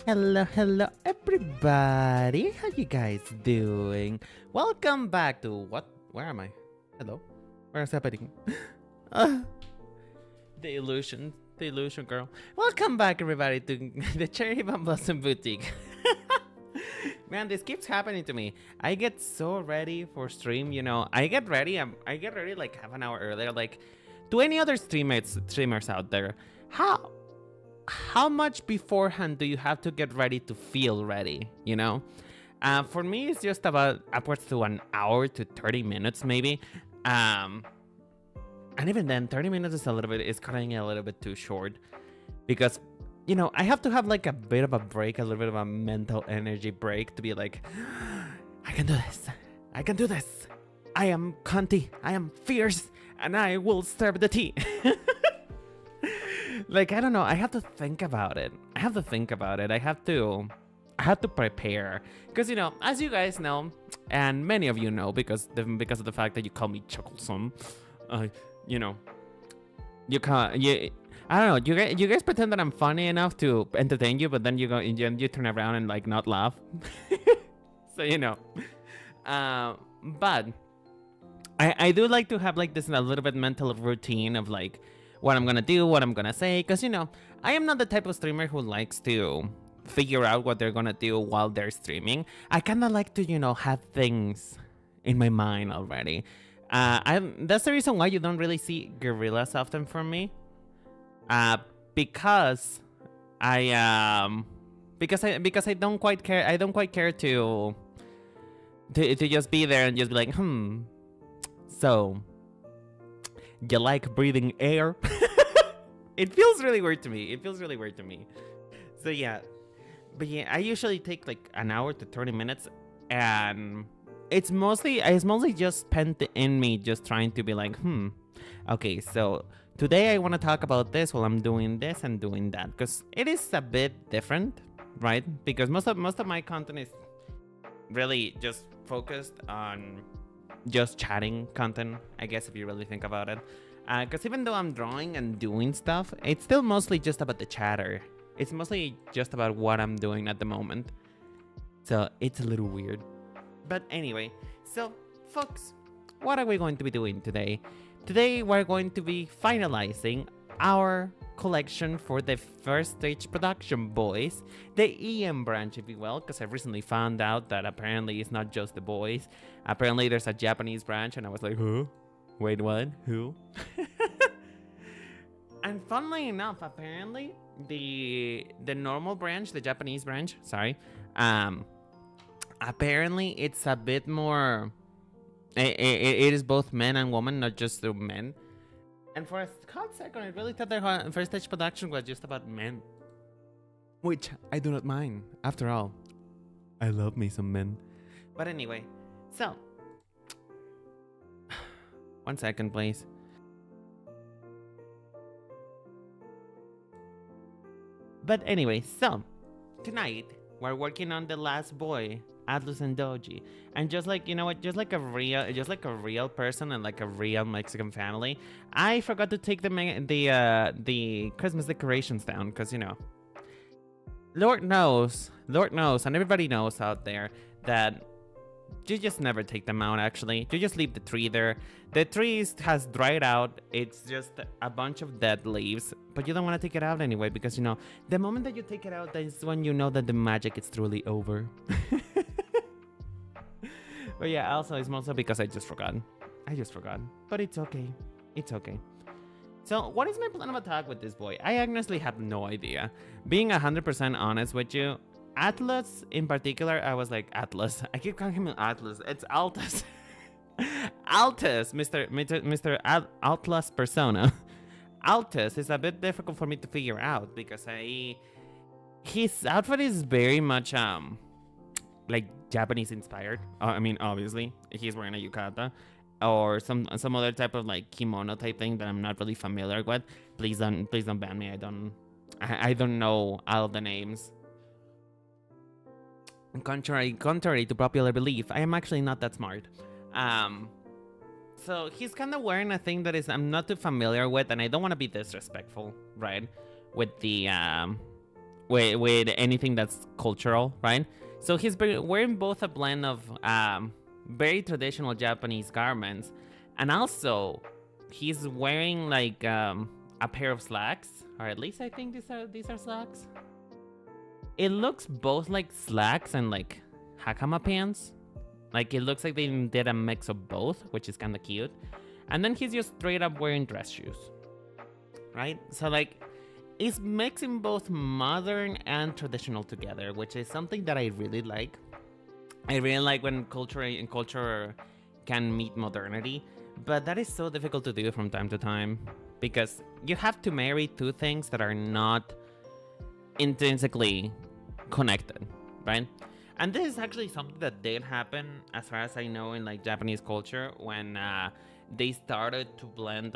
Hello, everybody. How you guys doing? Welcome back to what? Where am I? Hello? Where's happening? Uh, the illusion girl. Welcome back, everybody, to the Cherry Bomb Blossom Boutique. Man, this keeps happening to me. I get so ready for stream, I get ready. I get ready like half an hour earlier, like to any other streamers out there. How much beforehand do you have to get ready to feel ready, For me, it's just about upwards to an hour to 30 minutes, maybe. And even then, 30 minutes is cutting it a little bit too short because, I have to have like a bit of a break, a little bit of a mental energy break to be like, I can do this. I can do this. I am cunty. I am fierce. And I will serve the tea. Like, I don't know. I have to think about it. I have to prepare. Because, as you guys know, and many of you know, because of the fact that you call me Chucklesome, you can't, I don't know. You guys pretend that I'm funny enough to entertain you, but then you turn around and like not laugh. So, but I do like to have like this a little bit mental routine of like what I'm gonna do, what I'm gonna say, because I am not the type of streamer who likes to figure out what they're gonna do while they're streaming. I kind of like to have things in my mind already. That's the reason why you don't really see gorillas often from me. Because I don't quite care. I don't quite care to just be there and just be like, so you like breathing air? It feels really weird to me. So yeah. But yeah, I usually take like an hour to 30 minutes, and it's mostly just spent in me just trying to be like, okay, so today I want to talk about this while I'm doing this and doing that, because it is a bit different, right? Because most of my content is really just focused on just chatting content, I guess, if you really think about it. Because even though I'm drawing and doing stuff, it's still mostly just about the chatter. It's mostly just about what I'm doing at the moment. So it's a little weird. But anyway, so folks, what are we going to be doing today? Today we're going to be finalizing our collection for the first stage production boys, the EM branch, if you will, because I recently found out that apparently it's not just the boys. Apparently there's a Japanese branch, and I was like, huh? Wait, what? Who? And funnily enough, apparently the normal branch, the Japanese branch, sorry, apparently it's a bit more. It is both men and women, not just the men. And for a hot second, I really thought their first stage production was just about men, which I do not mind. After all, I love me some men. But anyway, so 1 second, please. But anyway, so tonight we're working on the last boy, Altus and Zendoji, and just like just like a real person and like a real Mexican family, I forgot to take the Christmas decorations down because Lord knows, and everybody knows out there that you just never take them out. Actually, you just leave the tree there. The tree has dried out. It's just a bunch of dead leaves, but you don't want to take it out anyway because the moment that you take it out, that's when you know that the magic is truly over. But yeah, also it's mostly because I just forgot. But it's okay. So what is my plan of attack with this boy? I honestly have no idea. Being 100% honest with you, Atlas in particular, I was like, Atlas. I keep calling him Atlas. It's Altus. Altus, Mr. Atlas persona. Altus is a bit difficult for me to figure out because his outfit is very much like Japanese inspired. I mean, obviously he's wearing a yukata or some other type of like kimono type thing that I'm not really familiar with. Please don't ban me. I don't know all the names. Contrary to popular belief, I am actually not that smart. So he's kind of wearing a thing that I'm not too familiar with, and I don't want to be disrespectful, right? With the with anything that's cultural, right? So he's wearing both a blend of very traditional Japanese garments, and also he's wearing like a pair of slacks, or at least I think these are slacks. It looks both like slacks and like hakama pants. Like it looks like they did a mix of both, which is kind of cute. And then he's just straight up wearing dress shoes, right? So like it's mixing both modern and traditional together, which is something that I really like. I really like when culture can meet modernity, but that is so difficult to do from time to time because you have to marry two things that are not intrinsically connected, right? And this is actually something that did happen, as far as I know, in like Japanese culture when they started to blend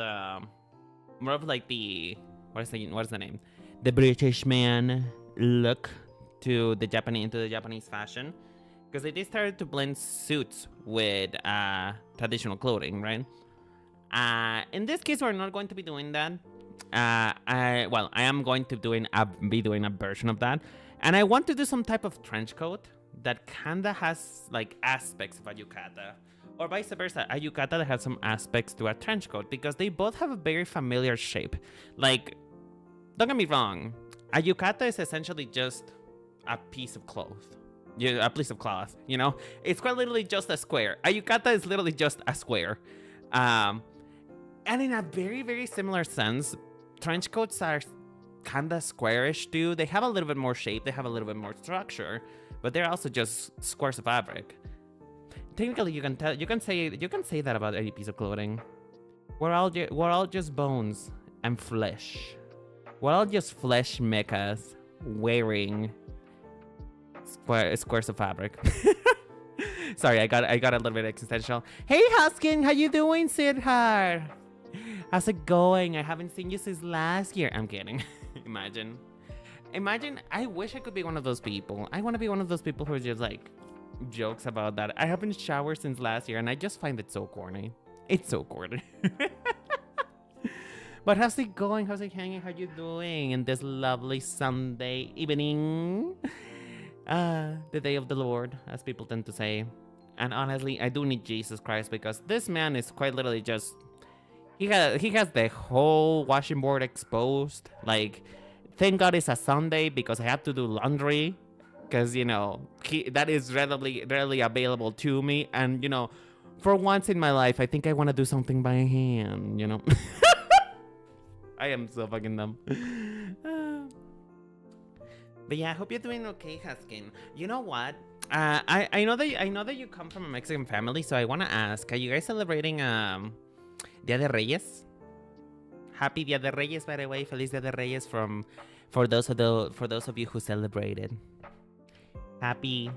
more of like the what is the name? The British man look into the Japanese fashion, because they started to blend suits with traditional clothing, right? In this case, we're not going to be doing that. I am going to be doing a version of that, and I want to do some type of trench coat that kinda has like aspects of a yukata, or vice versa, a yukata that has some aspects to a trench coat, because they both have a very familiar shape. Like, don't get me wrong, a yukata is essentially just a piece of cloth. A piece of cloth, you know? It's quite literally just a square. A yukata is literally just a square. And in a very, very similar sense, trench coats are kinda squarish too. They have a little bit more shape, they have a little bit more structure, but they're also just squares of fabric. Technically, you can say that about any piece of clothing. We're all just bones and flesh. We're all just flesh mechas wearing squares of fabric. Sorry, I got a little bit existential. Hey Huskin, how you doing, sweetheart? How's it going? I haven't seen you since last year. I'm kidding. Imagine, I wish I could be one of those people. I want to be one of those people who just like jokes about that. I haven't showered since last year and I just find it so corny. It's so corny. But how's it going? How's it hanging? How you doing in this lovely Sunday evening? The day of the Lord, as people tend to say. And honestly, I do need Jesus Christ, because this man is quite literally just... He has the whole washing board exposed. Like, thank God it's a Sunday because I have to do laundry. Because, you know, that is readily available to me. And, you know, for once in my life, I think I want to do something by hand, you know? I am so fucking dumb. But yeah, I hope you're doing okay, Huskin. You know what? I know that you come from a Mexican family, so I want to ask: are you guys celebrating Dia de Reyes? Happy Dia de Reyes, by the way. Feliz Dia de Reyes for those of you who celebrated. Happy.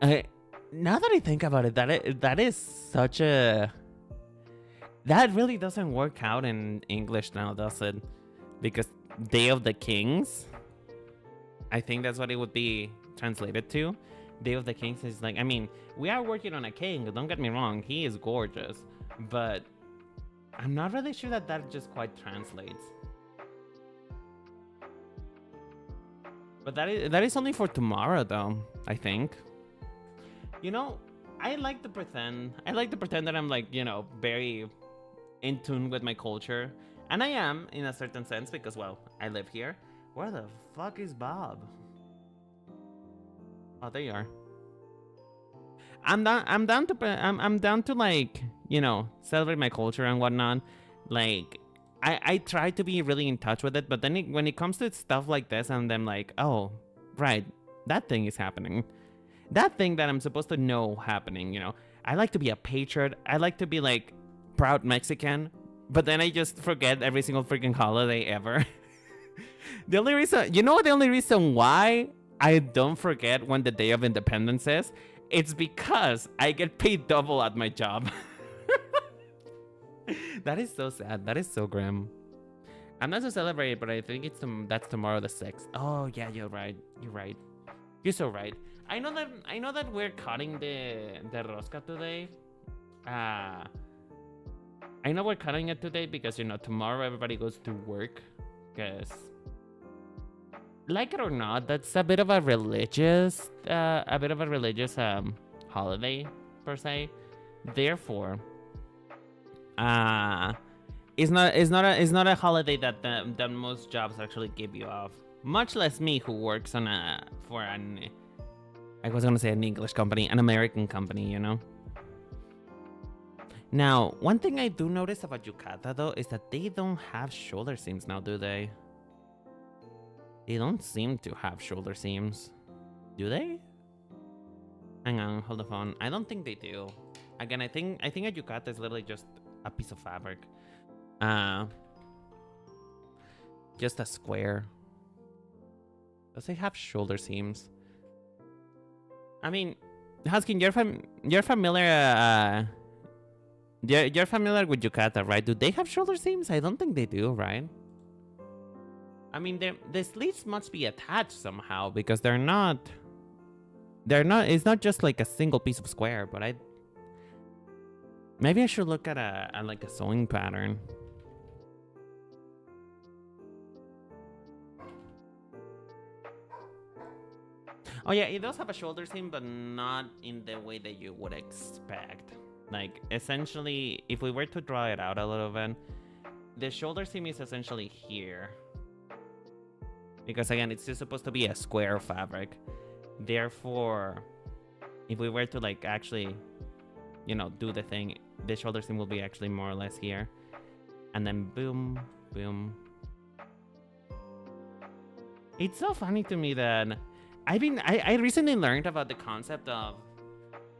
Now that I think about it, that is such a... That really doesn't work out in English now, does it? Because Day of the Kings, I think that's what it would be translated to. Day of the Kings is like, I mean, we are working on a king, don't get me wrong, he is gorgeous, but I'm not really sure that just quite translates. But that is only for tomorrow though, I think. You know, I like to pretend that I'm like, you know, very in tune with my culture. And I am, in a certain sense, because, well, I live here. Where the fuck is Bob? Oh, there you are. I'm down to like, you know, celebrate my culture and whatnot. Like, I try to be really in touch with it, but then when it comes to stuff like this, and I'm like, oh, right, that thing is happening. That thing that I'm supposed to know happening, you know. I like to be a patriot. I like to be like proud Mexican, but then I just forget every single freaking holiday ever. The only reason why I don't forget when the Day of Independence is, it's because I get paid double at my job. That is so sad. That is so grim. I'm not to celebrate, but I think that's tomorrow the 6th. Oh yeah, you're right. You're so right. I know that we're cutting the rosca today. I know we're cutting it today because, you know, tomorrow everybody goes to work. Because like it or not, that's a bit of a religious, holiday per se. Therefore, it's not a holiday that that most jobs actually give you off. Much less me, who works on for an, I was gonna say an English company, an American company, you know. Now, one thing I do notice about yukata though is that they don't have shoulder seams now, do they? They don't seem to have shoulder seams. Do they? Hang on, hold the phone. I don't think they do. Again, I think a yukata is literally just a piece of fabric. Just a square. Does it have shoulder seams? I mean, Huskin, you're familiar. You're familiar with yukata, right? Do they have shoulder seams? I don't think they do, right? I mean, the sleeves must be attached somehow because they're not. It's not just like a single piece of square. But maybe I should look at like a sewing pattern. Oh yeah, it does have a shoulder seam, but not in the way that you would expect. Like, essentially, if we were to draw it out a little bit, the shoulder seam is essentially here. Because again, it's just supposed to be a square fabric. Therefore, if we were to like actually, you know, do the thing, the shoulder seam will be actually more or less here. And then boom, boom. It's so funny to me that I recently learned about the concept of,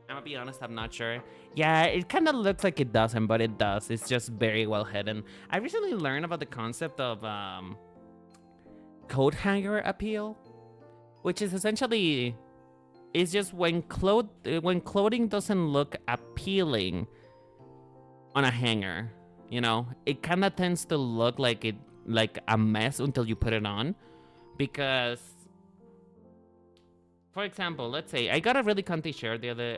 I'm gonna be honest, I'm not sure. Yeah, it kind of looks like it doesn't, but it does. It's just very well hidden. I recently learned about the concept of coat hanger appeal, which is essentially, it's just when clothing doesn't look appealing on a hanger, you know, it kind of tends to look like a mess until you put it on. Because, for example, let's say I got a really comfy shirt the other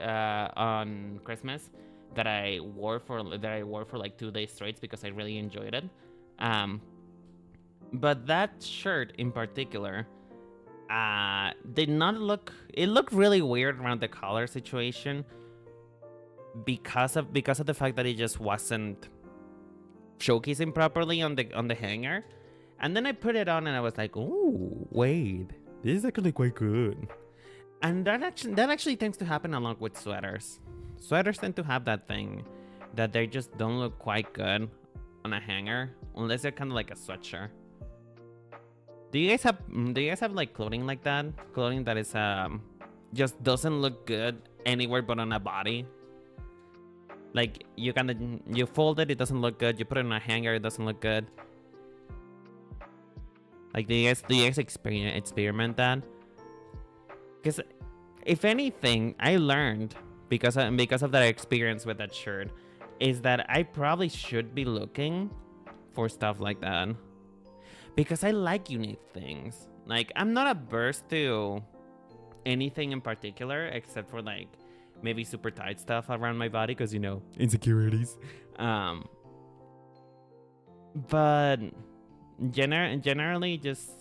on Christmas that I wore for like 2 days straight because I really enjoyed it. But that shirt in particular did not look. It looked really weird around the collar situation because of the fact that it just wasn't showcasing properly on the hanger. And then I put it on and I was like, "Oh, wait, this is actually quite good." And that actually tends to happen along with sweaters. Sweaters tend to have that thing that they just don't look quite good on a hanger unless they're kind of like a sweatshirt. Do you guys have like clothing like that? Clothing that is just doesn't look good anywhere but on a body? Like you fold it, it doesn't look good. You put it on a hanger, it doesn't look good. Like do you guys experiment that? Because if anything, I learned because of that experience with that shirt is that I probably should be looking for stuff like that. Because I like unique things. Like, I'm not averse to anything in particular, except for, like, maybe super tight stuff around my body, because, you know, insecurities. But generally, just...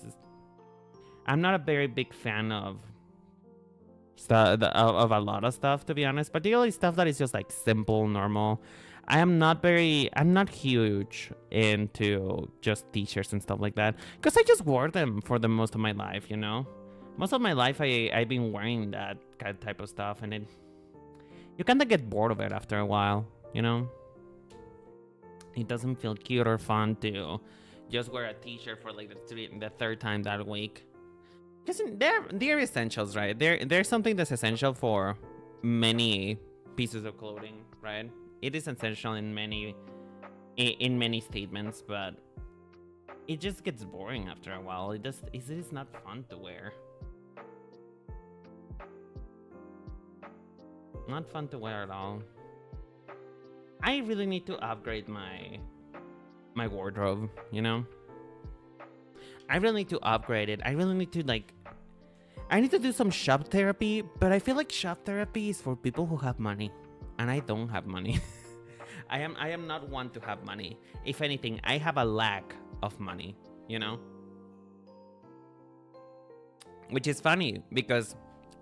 I'm not a very big fan of of a lot of stuff, to be honest. Particularly stuff that is just, like, simple, normal. I'm not huge into just t-shirts and stuff like that because I just wore them for the most of my life, you know. Most of my life I've been wearing that kind of type of stuff, and you kind of get bored of it after a while, you know. It doesn't feel cute or fun to just wear a t-shirt for like the third time that week. Because they're essentials, right? They're something that's essential for many pieces of clothing, right? It is essential in many statements, but it just gets boring after a while. It is not fun to wear. Not fun to wear at all. I really need to upgrade my wardrobe, you know? I really need to upgrade it. I really need to I need to do some shop therapy, but I feel like shop therapy is for people who have money. And I don't have money. I am not one to have money. If anything, I have a lack of money, you know? which is funny because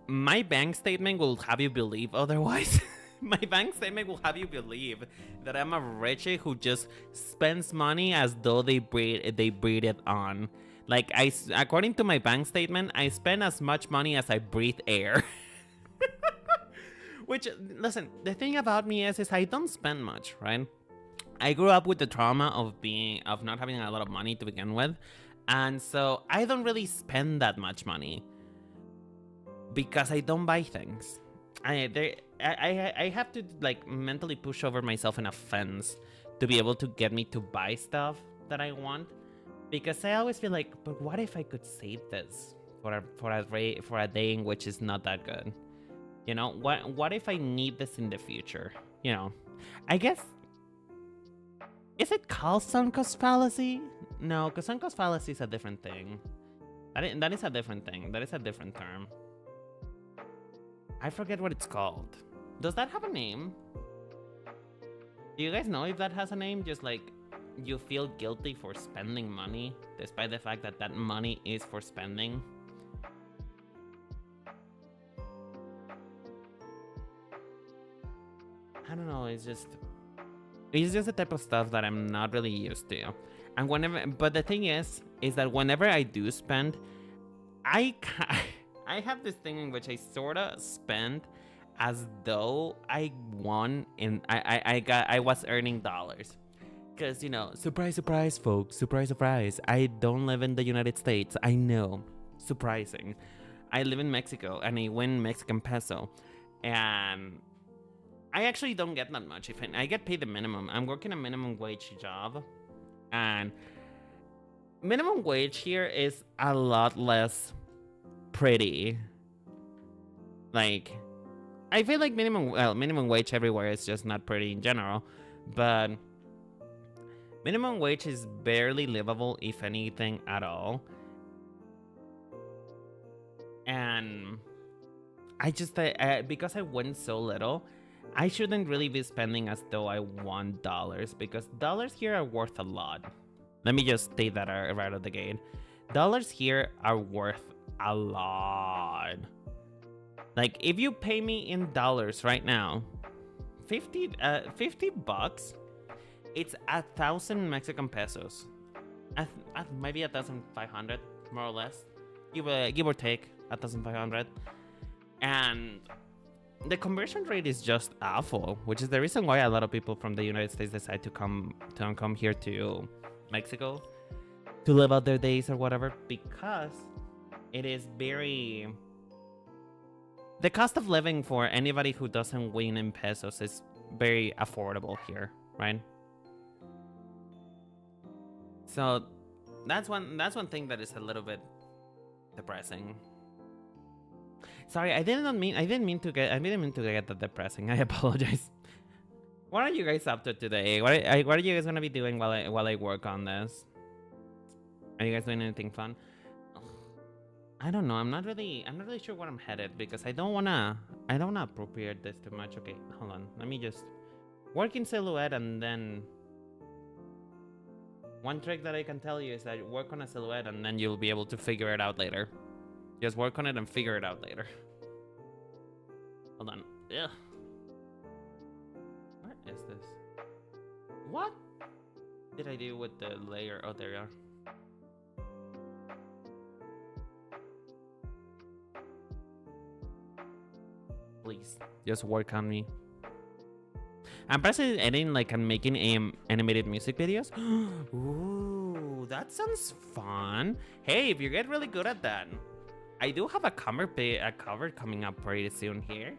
my bank statement will have you believe otherwise. My bank statement will have you believe that I'm a Richie who just spends money as though they breathe it on. Like, according to my bank statement, I spend as much money as I breathe air. Which, listen, the thing about me is I don't spend much, right? I grew up with the trauma of not having a lot of money to begin with, and so I don't really spend that much money because I don't buy things. I have to like mentally push over myself in a fence to be able to get me to buy stuff that I want, because I always feel like, but what if I could save this for a day in which is not that good? You know, what if I need this in the future? You know, I guess, is it called sunk cost fallacy? No, because sunk cost fallacy is a different thing. That is a different thing. That is a different term. I forget what it's called. Does that have a name? Do you guys know if that has a name? Just like you feel guilty for spending money despite the fact that that money is for spending. I don't know, it's just the type of stuff that I'm not really used to. And but the thing is that whenever I do spend, I have this thing in which I sorta spend as though I won and I was earning dollars. Because, you know, surprise, surprise, folks, surprise, surprise. I don't live in the United States. I know, surprising. I live in Mexico and I win Mexican peso. And I actually don't get that much. If I get paid the minimum, I'm working a minimum wage job, and minimum wage here is a lot less pretty. Like, I feel like minimum wage everywhere is just not pretty in general, but minimum wage is barely livable, if anything at all. And I just because I win so little, I shouldn't really be spending as though I want dollars, because dollars here are worth a lot. Let me just state that right out of the gate. Dollars here are worth a lot. Like, if you pay me in dollars right now, 50 bucks, it's 1,000 Mexican pesos. Maybe 1,500, more or less. Give or take 1,500. And the conversion rate is just awful, which is the reason why a lot of people from the United States decide to come here to Mexico to live out their days or whatever, because it is very... The cost of living for anybody who doesn't win in pesos is very affordable here, right? So that's one thing that is a little bit depressing. Sorry, I didn't mean to get that depressing. I apologize. What are you guys up to today? What are you guys gonna be doing while I work on this? Are you guys doing anything fun? I don't know. I'm not really sure where I'm headed, because I don't wanna appropriate this too much. Okay, hold on. Let me just work in silhouette, and then one trick that I can tell you is that work on a silhouette and then you'll be able to figure it out later. Just work on it and figure it out later. Hold on. Ugh. Where is this? What did I do with the layer? Oh, there you are. Please, just work on me. I'm pressing editing like I'm making animated music videos. Ooh, that sounds fun. Hey, if you get really good at that, I do have a cover coming up pretty soon here.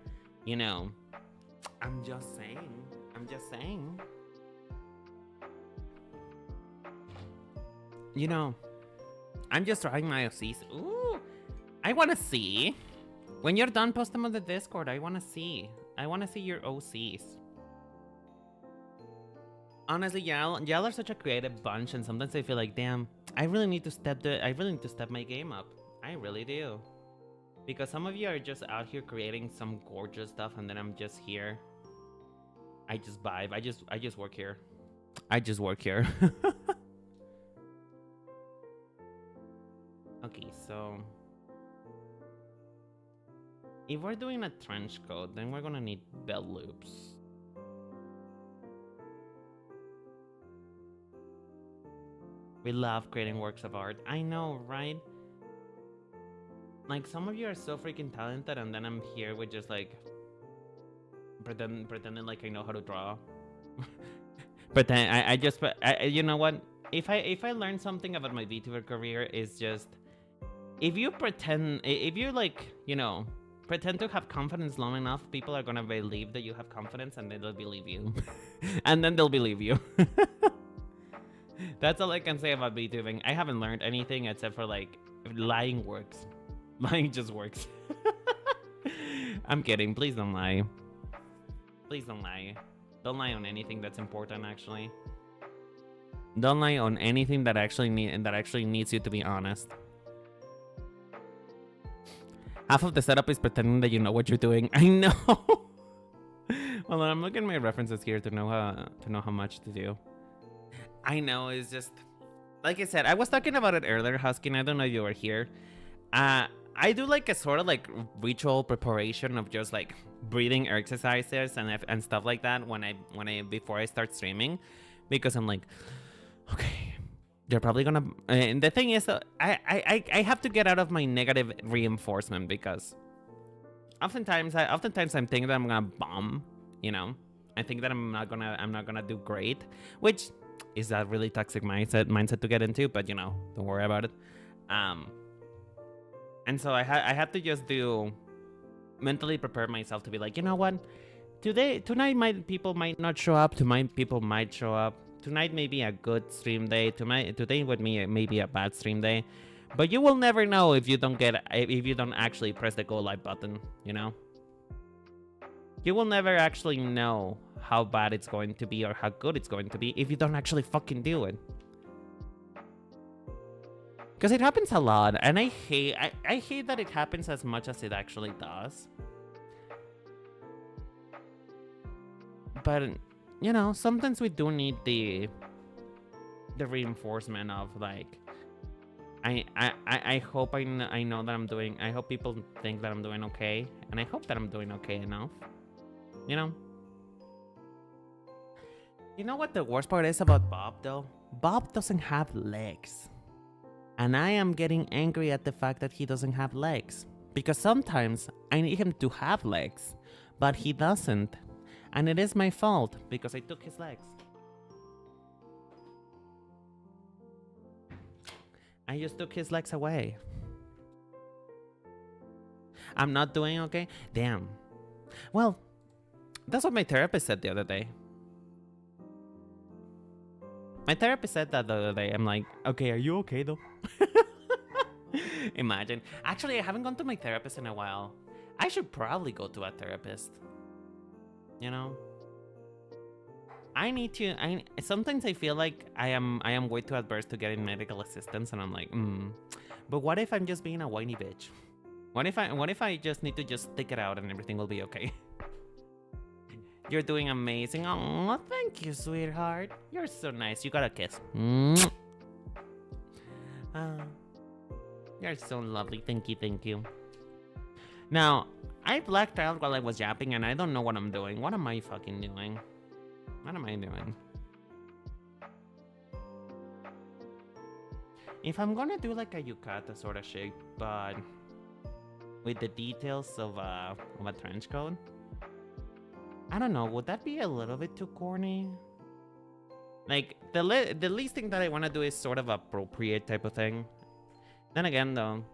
You know, I'm just saying. You know, I'm just trying my OCs. Ooh, I want to see. When you're done, post them on the Discord. I want to see your OCs. Honestly, y'all are such a creative bunch, and sometimes I feel like, damn, I really need to step my game up. I really do. Because some of you are just out here creating some gorgeous stuff, and then I'm just here. I just vibe. I just work here. Okay, so If we're doing a trench coat, then we're gonna need belt loops. We love creating works of art. I know, right? Like, some of you are so freaking talented, and then I'm here with just like pretending like I know how to draw. But then you know what? If I learn something about my VTuber career, is just if you like, you know, pretend to have confidence long enough, people are gonna believe that you have confidence, and then they'll believe you. And then they'll believe you. That's all I can say about VTubing. I haven't learned anything except for like lying works. Lying just works. I'm kidding. Please don't lie. Please don't lie. Don't lie on anything that's important, actually. Don't lie on anything that actually needs you to be honest. Half of the setup is pretending that you know what you're doing. I know. Well, I'm looking at my references here to know how much to do. I know, it's just like I said. I was talking about it earlier, Husky. I don't know if you were here. I do like a sort of like ritual preparation of just like breathing exercises and stuff like that when I before I start streaming, because I'm like, okay, they're probably gonna. And the thing is, I have to get out of my negative reinforcement, because oftentimes I'm thinking that I'm gonna bomb. You know, I think that I'm not gonna do great, which is that really toxic mindset to get into. But you know, don't worry about it. And so I had to just mentally prepare myself to be like, you know what, tonight people might not show up. Tonight people might show up. Tonight may be a good stream day. Today with me may be a bad stream day, but you will never know if you don't actually press the go live button. You know, you will never actually know how bad it's going to be or how good it's going to be if you don't actually fucking do it. Because it happens a lot, and I hate that it happens as much as it actually does. But you know, sometimes we do need the reinforcement of like, I hope I know that I'm doing. I hope people think that I'm doing okay, and I hope that I'm doing okay enough. You know. You know what the worst part is about Bob though? Bob doesn't have legs. And I am getting angry at the fact that he doesn't have legs. Because sometimes I need him to have legs, but he doesn't. And it is my fault because I took his legs. I just took his legs away. I'm not doing okay? Damn. Well, that's what my therapist said the other day. My therapist said that the other day. I'm like, okay, are you okay though? Imagine. Actually, I haven't gone to my therapist in a while. I should probably go to a therapist. You know? I need to. Sometimes I feel like I am way too adverse to getting medical assistance, and I'm like, But what if I'm just being a whiny bitch? What if I just need to just stick it out and everything will be okay? You're doing amazing. Oh, thank you, sweetheart. You're so nice. You got a kiss. You're so lovely. Thank you. Now, I blacked out while I was yapping, and I don't know what I'm doing. What am I fucking doing? What am I doing? If I'm gonna do like a yukata sort of shape, but with the details of a trench coat, I don't know, would that be a little bit too corny? Like, the least thing that I want to do is sort of appropriate type of thing. Then again, though,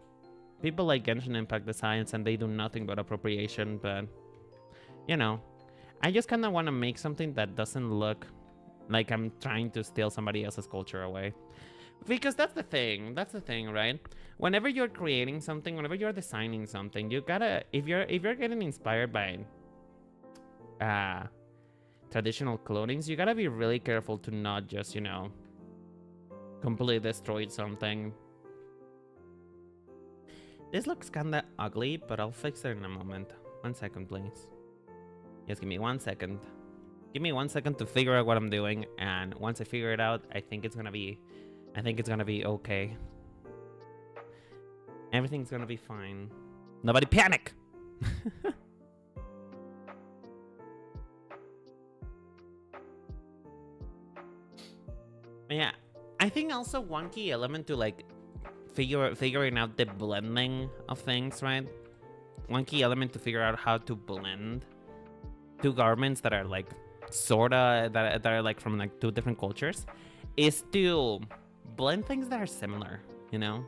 people like Genshin Impact designs and they do nothing but appropriation, but, you know, I just kind of want to make something that doesn't look like I'm trying to steal somebody else's culture away. Because that's the thing, right? Whenever you're creating something, whenever you're designing something, you gotta, if you're getting inspired by traditional clothings, you gotta be really careful to not just, you know, completely destroy something. This looks kinda ugly, but I'll fix it in a moment. 1 second, please. Just give me 1 second. Give me 1 second to figure out what I'm doing, and once I figure it out, I think it's gonna be okay. Everything's gonna be fine. Nobody panic! Yeah, I think also one key element to like figuring out the blending of things, right? One key element to figure out how to blend two garments that are like sorta that are like from like two different cultures is to blend things that are similar, you know?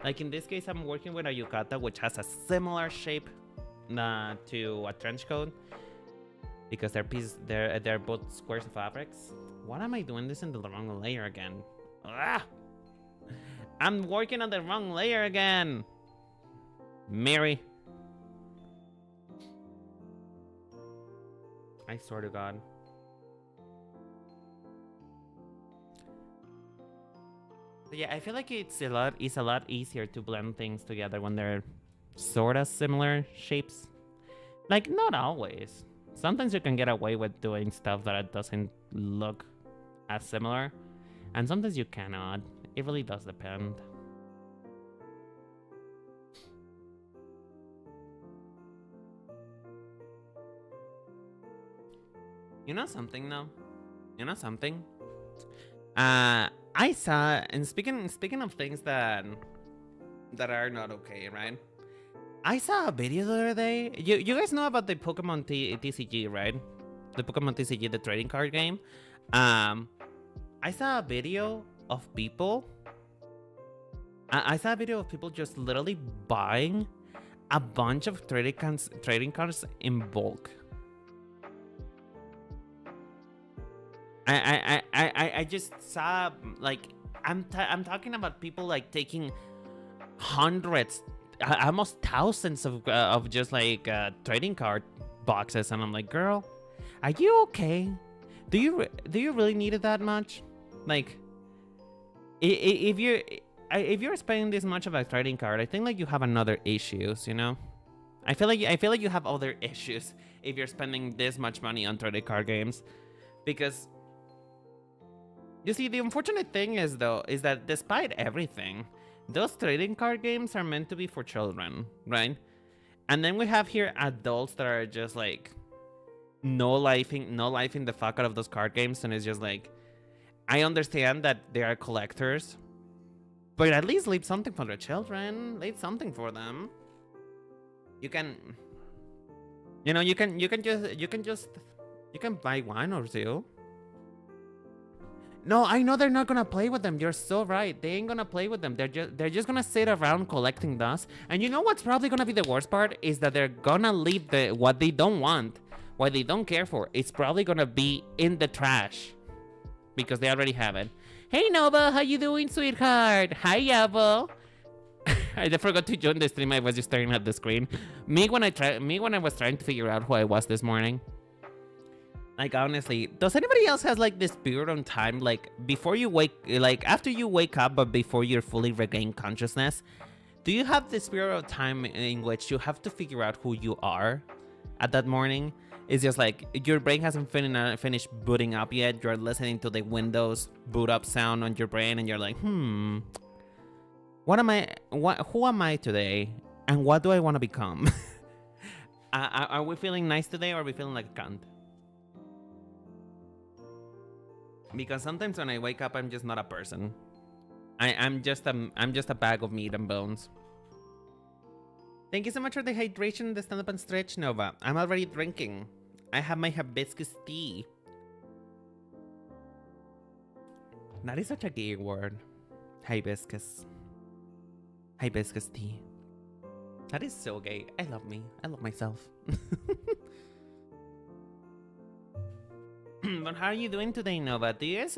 Like in this case, I'm working with a yukata which has a similar shape to a trench coat because they're both squares of fabrics. What am I doing this in the wrong layer again? Ah! I'm working on the wrong layer again. Mary. I swear to God. So yeah, I feel like it's a lot easier to blend things together when they're sort of similar shapes. Like, not always. Sometimes you can get away with doing stuff that doesn't look as similar, and sometimes you cannot. It really does depend. You know something though? You know something? I saw, and speaking of things that are not okay, right? I saw a video the other day. You guys know about the Pokemon TCG, right? The Pokemon TCG, the trading card game. I saw a video of people. I saw a video of people just literally buying a bunch of trading cards in bulk. I just saw, like, I'm talking about people like taking hundreds, almost thousands of just like trading card boxes, and I'm like, girl, are you okay? Do you really need it that much? Like, if you're spending this much of a trading card, I think like you have another issues, you know. I feel like you have other issues if you're spending this much money on trading card games, because you see, the unfortunate thing is that despite everything, those trading card games are meant to be for children, right? And then we have here adults that are just like no lifing the fuck out of those card games, and it's just like, I understand that they are collectors, but at least leave something for the children. Leave something for them. You can buy one or two. No, I know they're not gonna play with them. You're so right. They ain't gonna play with them. They're just gonna sit around collecting dust. And you know what's probably gonna be the worst part is that they're gonna leave what they don't want, what they don't care for. It's probably gonna be in the trash because they already have it. Hey Nova, how you doing, sweetheart? Hi Yavo. I forgot to join the stream. I was just staring at the screen. Me when I was trying to figure out who I was this morning. Like, honestly, does anybody else has like this period on time, like before you wake, like after you wake up, but before you're fully regain consciousness? Do you have this period of time in which you have to figure out who you are at that morning? It's just like your brain hasn't finished booting up yet. You're listening to the Windows boot up sound on your brain, and you're like, who am I today, and what do I want to become? Are we feeling nice today, or are we feeling like a cunt? Because sometimes when I wake up, I'm just not a person. I'm just a bag of meat and bones. Thank you so much for the hydration, the stand up and stretch, Nova. I'm already drinking. I have my hibiscus tea. That is such a gay word. Hibiscus. Hibiscus tea. That is so gay. I love me. I love myself. But how are you doing today, Nova? Do you guys,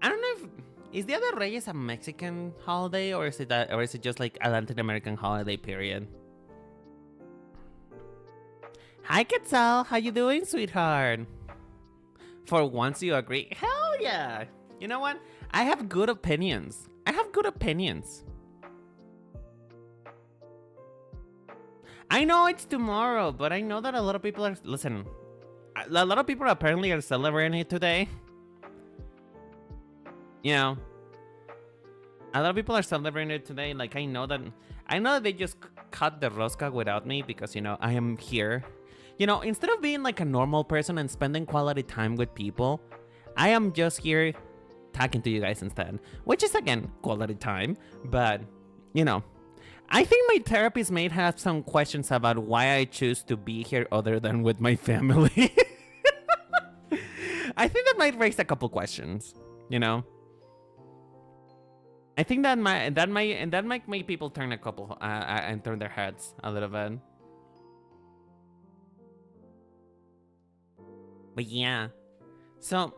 I don't know if is the other Reyes a Mexican holiday, or is it just like a Latin American holiday period? Hi Quetzal, how you doing, sweetheart? For once you agree. Hell yeah. You know what? I have good opinions. I know it's tomorrow, but I know that a lot of people are, listen, a lot of people apparently are celebrating it today. You know, a lot of people are celebrating it today. Like, I know that they just cut the rosca without me because, you know, I am here. You know, instead of being like a normal person and spending quality time with people, I am just here talking to you guys instead, which is, again, quality time. But, you know, I think my therapist may have some questions about why I choose to be here other than with my family. I think that might raise a couple questions, you know? I think that might make people turn a couple and turn their heads a little bit. But yeah, so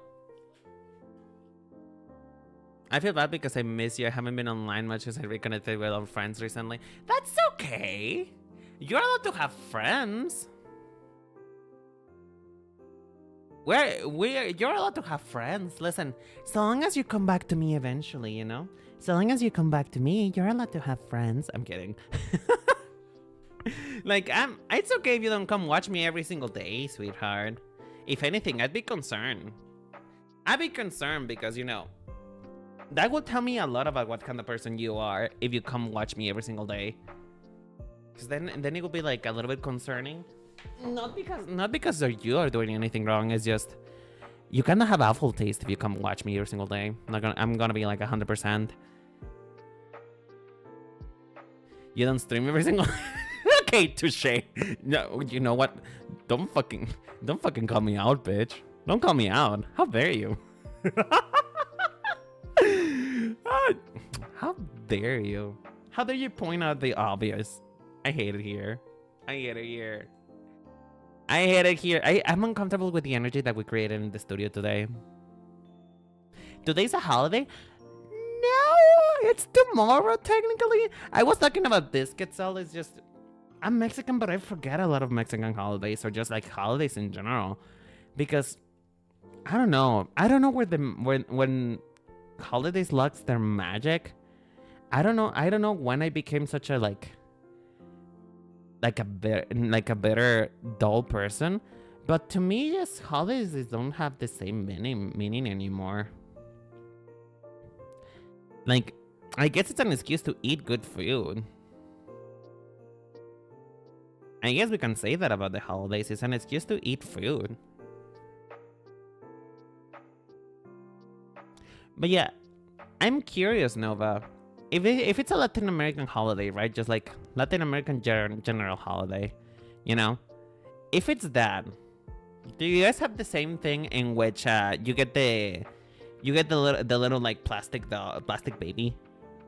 I feel bad because I miss you. I haven't been online much because I reconnected with old friends recently. That's okay. You're allowed to have friends. You're allowed to have friends. Listen, so long as you come back to me eventually, you know? So long as you come back to me, you're allowed to have friends. I'm kidding. Like, it's okay if you don't come watch me every single day, sweetheart. If anything, I'd be concerned. I'd be concerned because, you know, that would tell me a lot about what kind of person you are if you come watch me every single day. Because then it would be like a little bit concerning. Not because you are doing anything wrong. It's just you kind of have awful taste if you come watch me every single day. I'm gonna be like 100%. You don't stream every single. Okay, touche. No, you know what? Don't fucking call me out, bitch. Don't call me out. How dare you? How dare you? How dare you point out the obvious? I hate it here. I hate it here. I hate it here. I'm uncomfortable with the energy that we created in the studio today. Today's a holiday? No, it's tomorrow technically. I was talking about biscuit salt. It's just, I'm Mexican, but I forget a lot of Mexican holidays or just like holidays in general. Because, I don't know. I don't know when holidays lost their magic. I don't know when I became such a like a better dull person, but to me, just holidays don't have the same meaning anymore. Like, I guess it's an excuse to eat good food. I guess we can say that about the holidays. It's an excuse to eat food. But yeah, I'm curious, Nova. If it's a Latin American holiday, right? Just like Latin American general holiday, you know? If it's that, do you guys have the same thing in which you get the little like plastic baby,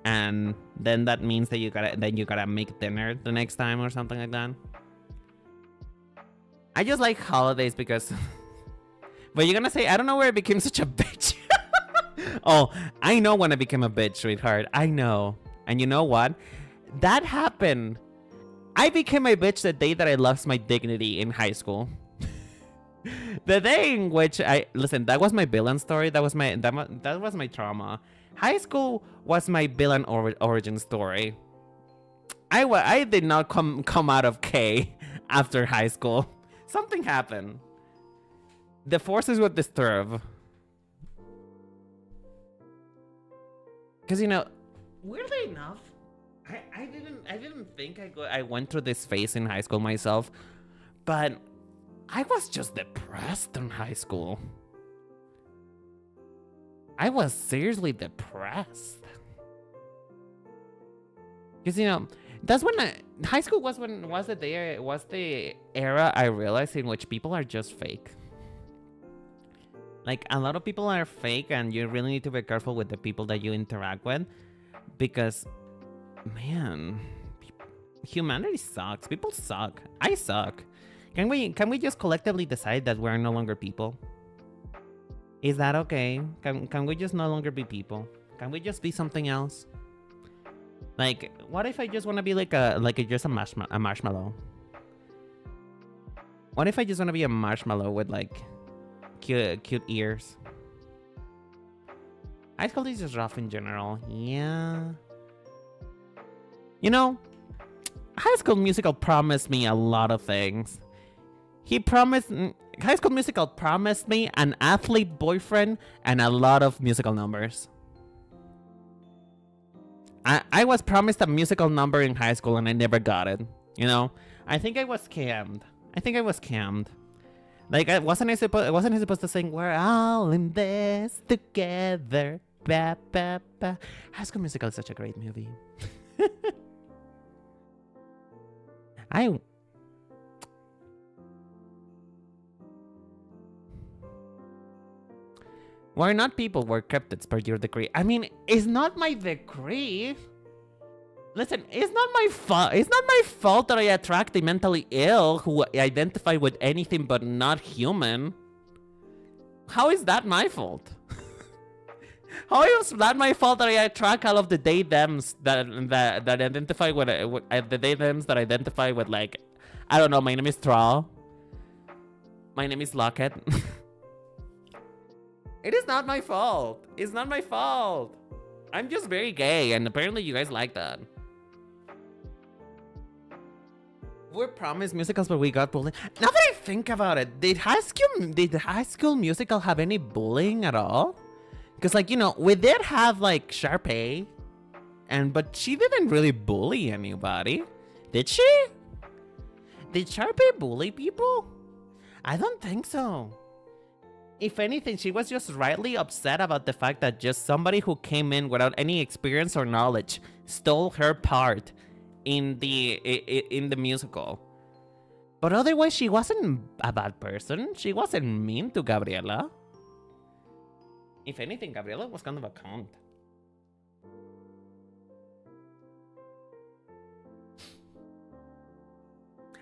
and then that means that you gotta make dinner the next time or something like that? I just like holidays because. But you're gonna say I don't know where I became such a bitch. Oh, I know when I became a bitch, sweetheart. I know. And you know what? That happened. I became a bitch the day that I lost my dignity in high school. The day in which listen, that was my villain story. That was my trauma. High school was my villain origin story. I did not come out of K after high school. Something happened. The forces were disturbed. Because, you know, weirdly enough, I didn't think I went through this phase in high school myself, but I was just depressed in high school. I was seriously depressed. Because, you know, that's when high school was the era I realized in which people are just fake. Like, a lot of people are fake, and you really need to be careful with the people that you interact with, because, man, humanity sucks. People suck. I suck. Can we just collectively decide that we're no longer people? Is that okay? Can we just no longer be people? Can we just be something else? Like, what if I just want to be just a marshmallow? What if I just want to be a marshmallow with like cute ears? High school is just rough in general. Yeah. You know, High School Musical promised me a lot of things. High School Musical promised me an athlete boyfriend and a lot of musical numbers. I was promised a musical number in high school and I never got it. You know, I think I was scammed. Like, wasn't I supposed to sing "We're all in this together"? Ba, ba, ba. High School Musical is such a great movie. We're not people, we're cryptids per your decree. I mean, it's not my decree. Listen, it's not my fault. It's not my fault that I attract the mentally ill who identify with anything but not human. How is that my fault? How is that my fault that I attract all of the they thems that identify with the they thems that identify with, like, I don't know, my name is Thrall. My name is Locket. It is not my fault. It's not my fault. I'm just very gay, and apparently you guys like that. We're promised musicals, but we got bullied. Now that I think about it, did High School Musical have any bullying at all? Because, like, you know, we did have, like, Sharpay, but she didn't really bully anybody. Did she? Did Sharpay bully people? I don't think so. If anything, she was just rightly upset about the fact that just somebody who came in without any experience or knowledge stole her part in the musical. But otherwise, she wasn't a bad person. She wasn't mean to Gabriela. If anything, Gabriela was kind of a cunt.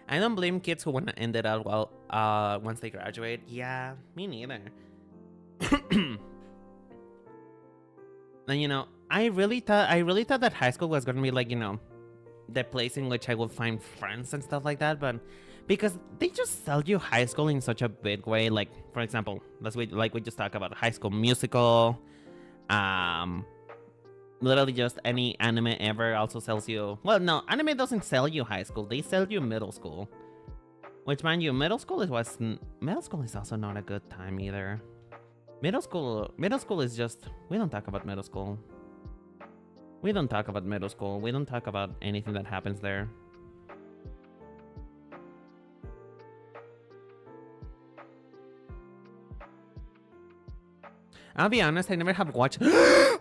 I don't blame kids who want to end it out well once they graduate. Yeah, me neither. And you know, I really thought that high school was gonna be, like, you know, the place in which I would find friends and stuff like that, but because they just sell you high school in such a big way. Like, for example, we just talked about High School Musical. Literally just any anime ever also sells you... Well, no, anime doesn't sell you high school. They sell you middle school. Which, mind you, middle school is also not a good time either. Middle school is just... We don't talk about middle school. We don't talk about middle school. We don't talk about anything that happens there. I'll be honest, I never have watched... Oh!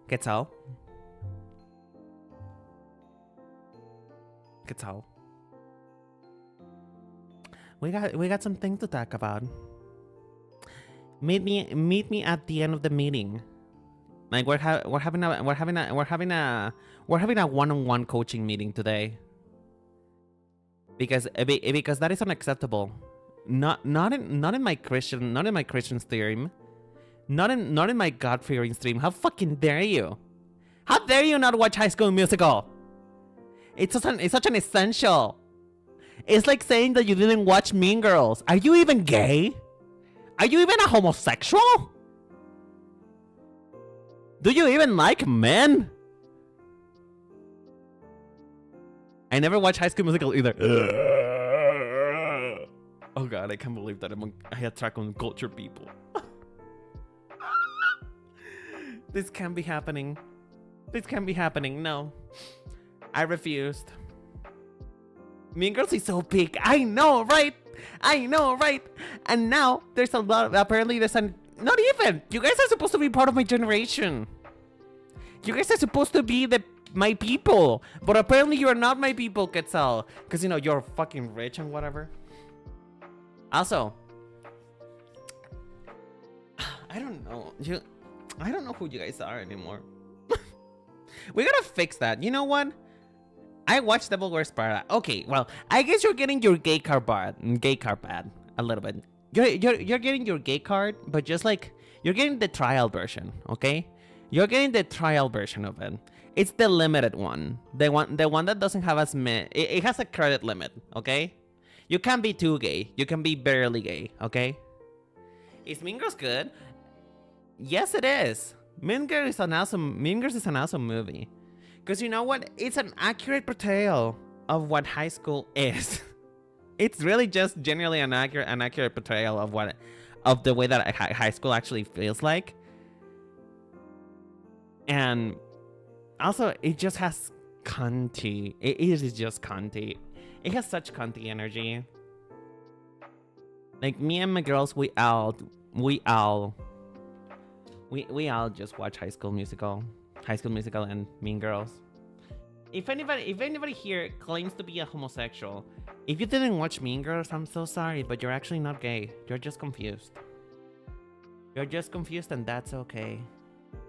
Quetzal. We got some things to talk about. Meet me at the end of the meeting. Like, we're having a one-on-one coaching meeting today. Because that is unacceptable. Not in my Christian stream. Not in my God-fearing stream. How fucking dare you? How dare you not watch High School Musical? It's such an essential. It's like saying that you didn't watch Mean Girls. Are you even gay? Are you even a homosexual? Do you even like men? I never watched High School Musical either. Oh god, I can't believe that I attract uncultured people. This can't be happening. This can't be happening. No. I refused. Mean Girls is so big. I know, right? And now there's a lot. Apparently, there's a... Not even. You guys are supposed to be part of my generation. You guys are supposed to be my people. But apparently, you're not my people, Quetzal. Because, you know, you're fucking rich and whatever. Also, I don't know. I don't know who you guys are anymore. We gotta fix that. You know what? I watched Devil Wears Prada. Okay, well, I guess you're getting your gay card bad a little bit. You're getting your gay card, but just like you're getting the trial version, okay? You're getting the trial version of it. It's the limited one. The one that doesn't have as many. It has a credit limit, okay? You can't be too gay. You can be barely gay, okay? Is Mean Girls good? Yes, it is. Mean Girls is an awesome movie. Because you know what? It's an accurate portrayal of what high school is. It's really just generally an accurate portrayal of the way that high school actually feels like. And also, it just has cunty. It is just cunty. It has such cunty energy. Like, me and my girls, we all just watch High School Musical and Mean Girls. If anybody here claims to be a homosexual, if you didn't watch Mean Girls, I'm so sorry, but you're actually not gay. You're just confused. You're just confused, and that's okay.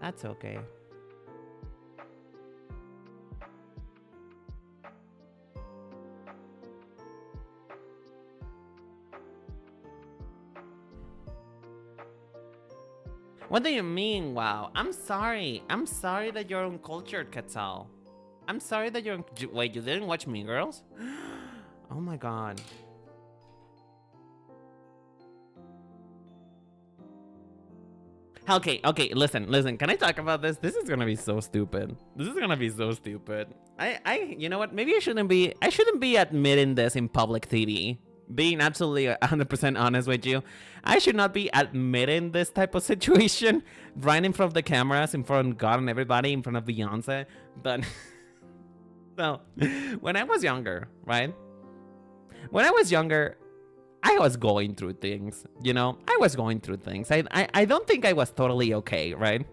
That's okay. What do you mean, wow? I'm sorry. I'm sorry that you're uncultured, Quetzal. I'm sorry that you're... Wait, you didn't watch Mean Girls? Oh my god. Okay, listen. Can I talk about this? This is gonna be so stupid. You know what? Maybe I shouldn't be admitting this in public TV. Being absolutely 100% honest with you, I should not be admitting this type of situation right in front of the cameras, in front of God and everybody, in front of Beyonce. But so, when I was younger, right? When I was younger, I was going through things, you know? I was going through things. I don't think I was totally okay, right?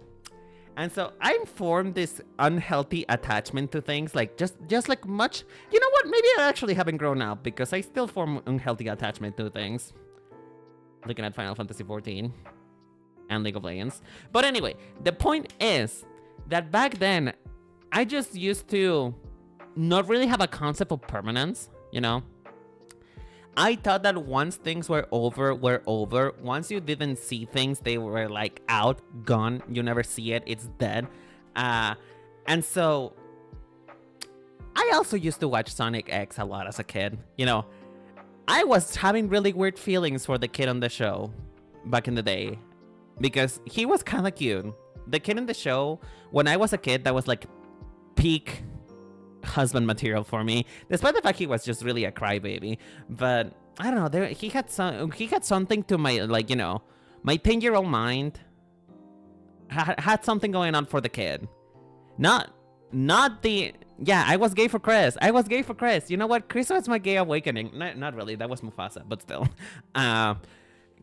And so I formed this unhealthy attachment to things, like just like much. You know what? Maybe I actually haven't grown up because I still form unhealthy attachment to things. Looking at Final Fantasy XIV and League of Legends. But anyway, the point is that back then, I just used to not really have a concept of permanence, you know? I thought that once things were over. Once you didn't see things, they were like out, gone. You never see it. It's dead. And so I also used to watch Sonic X a lot as a kid. You know, I was having really weird feelings for the kid on the show back in the day because he was kind of cute. The kid in the show, when I was a kid, that was like peak husband material for me, despite the fact he was just really a crybaby. But I don't know, he had something to my, like, you know, my 10-year-old mind had something going on for the kid. Not the... Yeah, I was gay for Chris. You know what? Chris was my gay awakening. Not really. That was Mufasa, but still.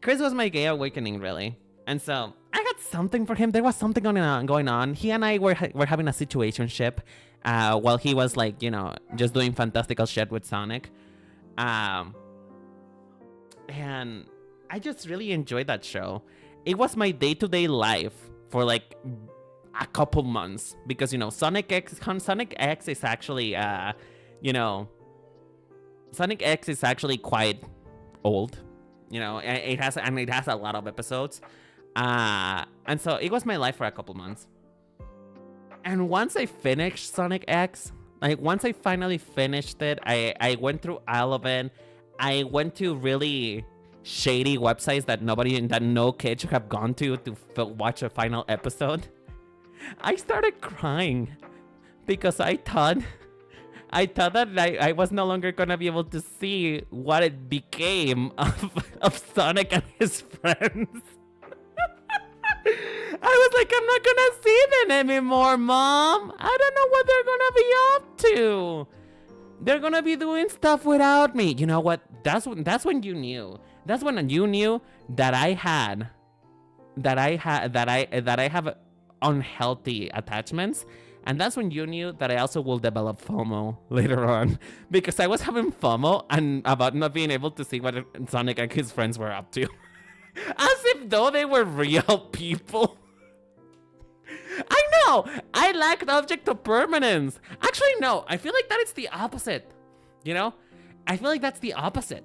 Chris was my gay awakening, really. And so I got something for him. There was something going on. He and I were having a situationship while he was, like, you know, just doing fantastical shit with Sonic. And I just really enjoyed that show. It was my day-to-day life for like a couple months because, you know, Sonic X is actually you know, Sonic X is actually quite old. You know, it has a lot of episodes. And so it was my life for a couple months. And once I finished Sonic X, like once I finally finished it, I went through all of it. I went to really shady websites that no kid should have gone to watch a final episode. I started crying because I thought that I was no longer gonna be able to see what it became of Sonic and his friends. I was like, I'm not gonna see them anymore, Mom. I don't know what they're gonna be up to. They're gonna be doing stuff without me. You know what? That's when you knew. That's when you knew that I have unhealthy attachments. And that's when you knew that I also will develop FOMO later on. Because I was having FOMO and about not being able to see what Sonic and his friends were up to. As if though they were real people. I know! I lacked object of permanence. Actually, no. I feel like that is the opposite. You know? I feel like that's the opposite.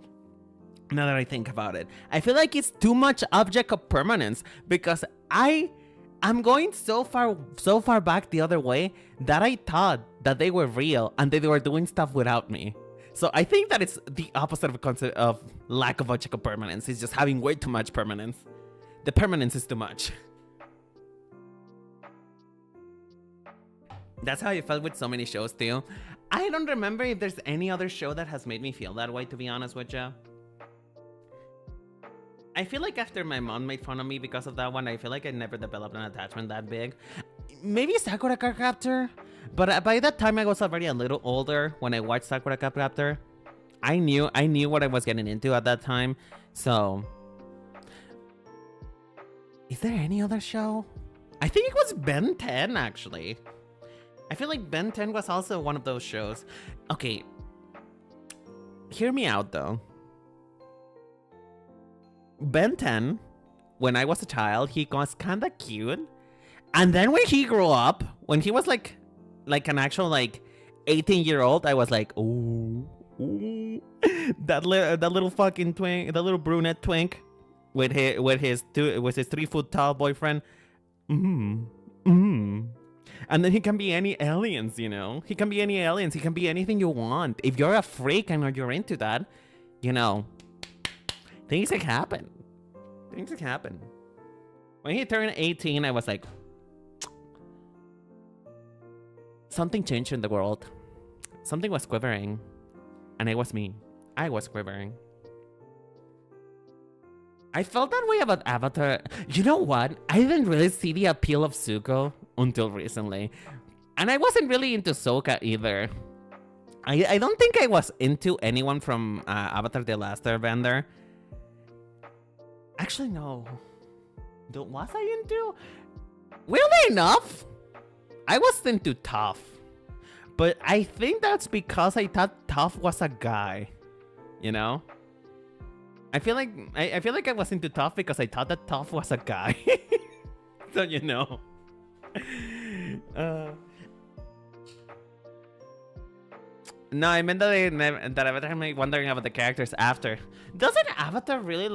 Now that I think about it. I feel like it's too much object of permanence. Because I'm going so far back the other way that I thought that they were real and they were doing stuff without me. So I think that it's the opposite of a concept of lack of object of permanence. It's just having way too much permanence. The permanence is too much. That's how I felt with so many shows too. I don't remember if there's any other show that has made me feel that way, to be honest with you. I feel like after my mom made fun of me because of that one, I feel like I never developed an attachment that big. Maybe Sakura Card Captor, but by that time I was already a little older when I watched Sakura Card Captor. I knew what I was getting into at that time. So, is there any other show? I think it was Ben 10 actually. I feel like Ben 10 was also one of those shows. Okay, hear me out though. Ben 10, when I was a child, he was kind of cute. And then when he grew up, when he was like an actual 18-year-old, I was like, ooh, that little fucking twink, that little brunette twink, with his 3-foot tall boyfriend. And then he can be any aliens, you know. He can be any aliens. He can be anything you want. If you're a freak and you're into that, you know. Things can happen. Things can happen. When he turned 18, I was like, something changed in the world. Something was quivering. And it was me. I was quivering. I felt that way about Avatar. You know what? I didn't really see the appeal of Zuko until recently. And I wasn't really into Sokka either. I don't think I was into anyone from Avatar The Last Airbender. Actually, no. Was I into? Weirdly enough, I was into Toph. But I think that's because I thought Toph was a guy. You know? I feel like I was into Toph because I thought that Toph was a guy. So you know. No, I meant that Avatar made me wondering about the characters after. Doesn't Avatar really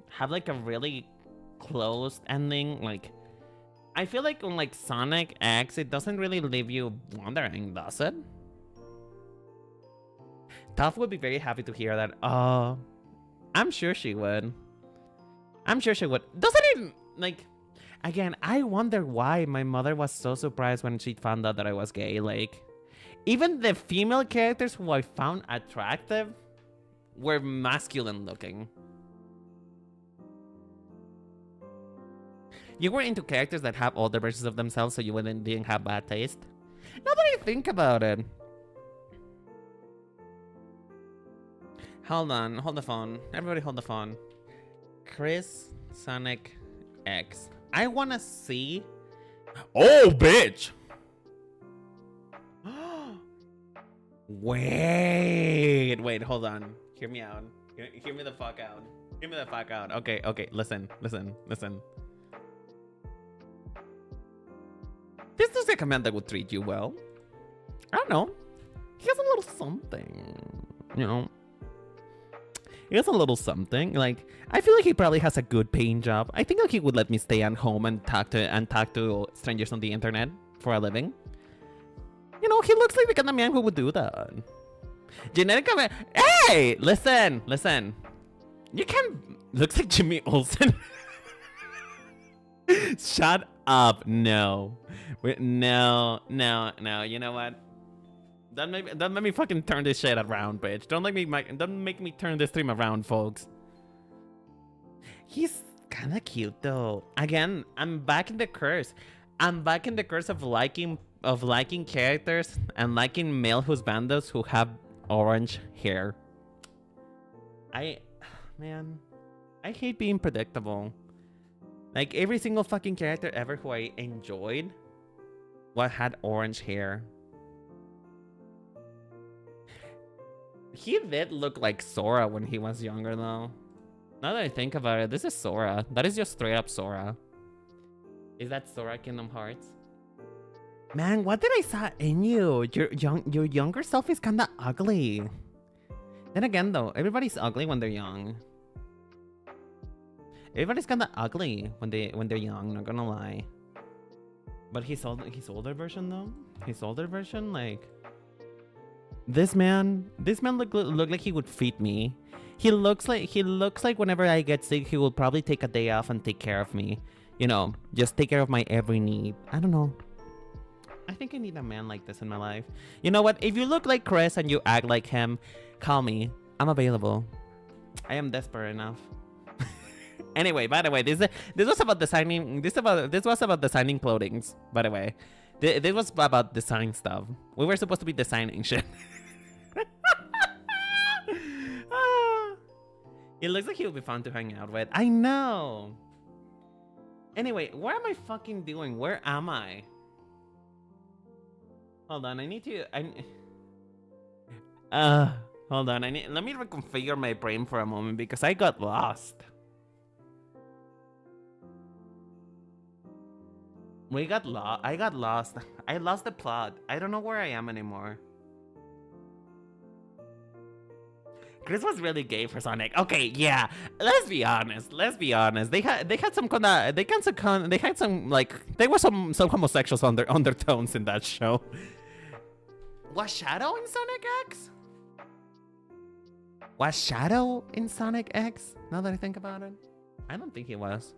have a really closed ending? I feel like on Sonic X, it doesn't really leave you wondering, does it? Toph would be very happy to hear that. Oh, I'm sure she would. I'm sure she would. Doesn't it again, I wonder why my mother was so surprised when she found out that I was gay. Even the female characters who I found attractive were masculine looking. You were into characters that have older versions of themselves so you didn't have bad taste? Now that I think about it. Hold on, hold the phone. Everybody hold the phone. Chris, Sonic, X. I wanna see... Oh, bitch! Wait, hold on. Hear me out. Hear me the fuck out. Hear me the fuck out. Okay, listen. This looks like a man that would treat you well. I don't know. He has a little something, you know. He has a little something. I feel like he probably has a good paying job. I think he would let me stay at home and talk to strangers on the internet for a living. You know, he looks like the kind of man who would do that. Genetically, hey, listen. You can't. Looks like Jimmy Olsen. Shut up. No. No. You know what? Don't make me fucking turn this shit around, bitch. Don't make me turn this stream around, folks. He's kind of cute though. Again, I'm back in the curse. I'm back in the curse of liking characters and liking male husbandos who have orange hair. Man, I hate being predictable. Every single fucking character ever who I enjoyed had orange hair. He did look like Sora when he was younger though. Now that I think about it, this is Sora. That is just straight up Sora. Is that Sora Kingdom Hearts? Man, what did I saw in you? Your younger self is kinda ugly. Then again though, everybody's ugly when they're young. Everybody's kinda ugly when they're young, not gonna lie. But his older version though? His older version, this man look like he would feed me. He looks like whenever I get sick, he will probably take a day off and take care of me. You know, just take care of my every need. I don't know. I think I need a man like this in my life. You know what? If you look like Chris and you act like him, call me. I'm available. I am desperate enough. Anyway, by the way, this was about designing. This was about designing clothings. By the way, this was about design stuff. We were supposed to be designing shit. It looks like he would be fun to hang out with. I know. Anyway, what am I fucking doing? Where am I? Hold on, I need to. Hold on. Let me reconfigure my brain for a moment because I got lost. I got lost. I lost the plot. I don't know where I am anymore. Chris was really gay for Sonic. Okay, yeah. Let's be honest. They had some homosexual undertones in that show. Was Shadow in Sonic X? Was Shadow in Sonic X? Now that I think about it, I don't think he was.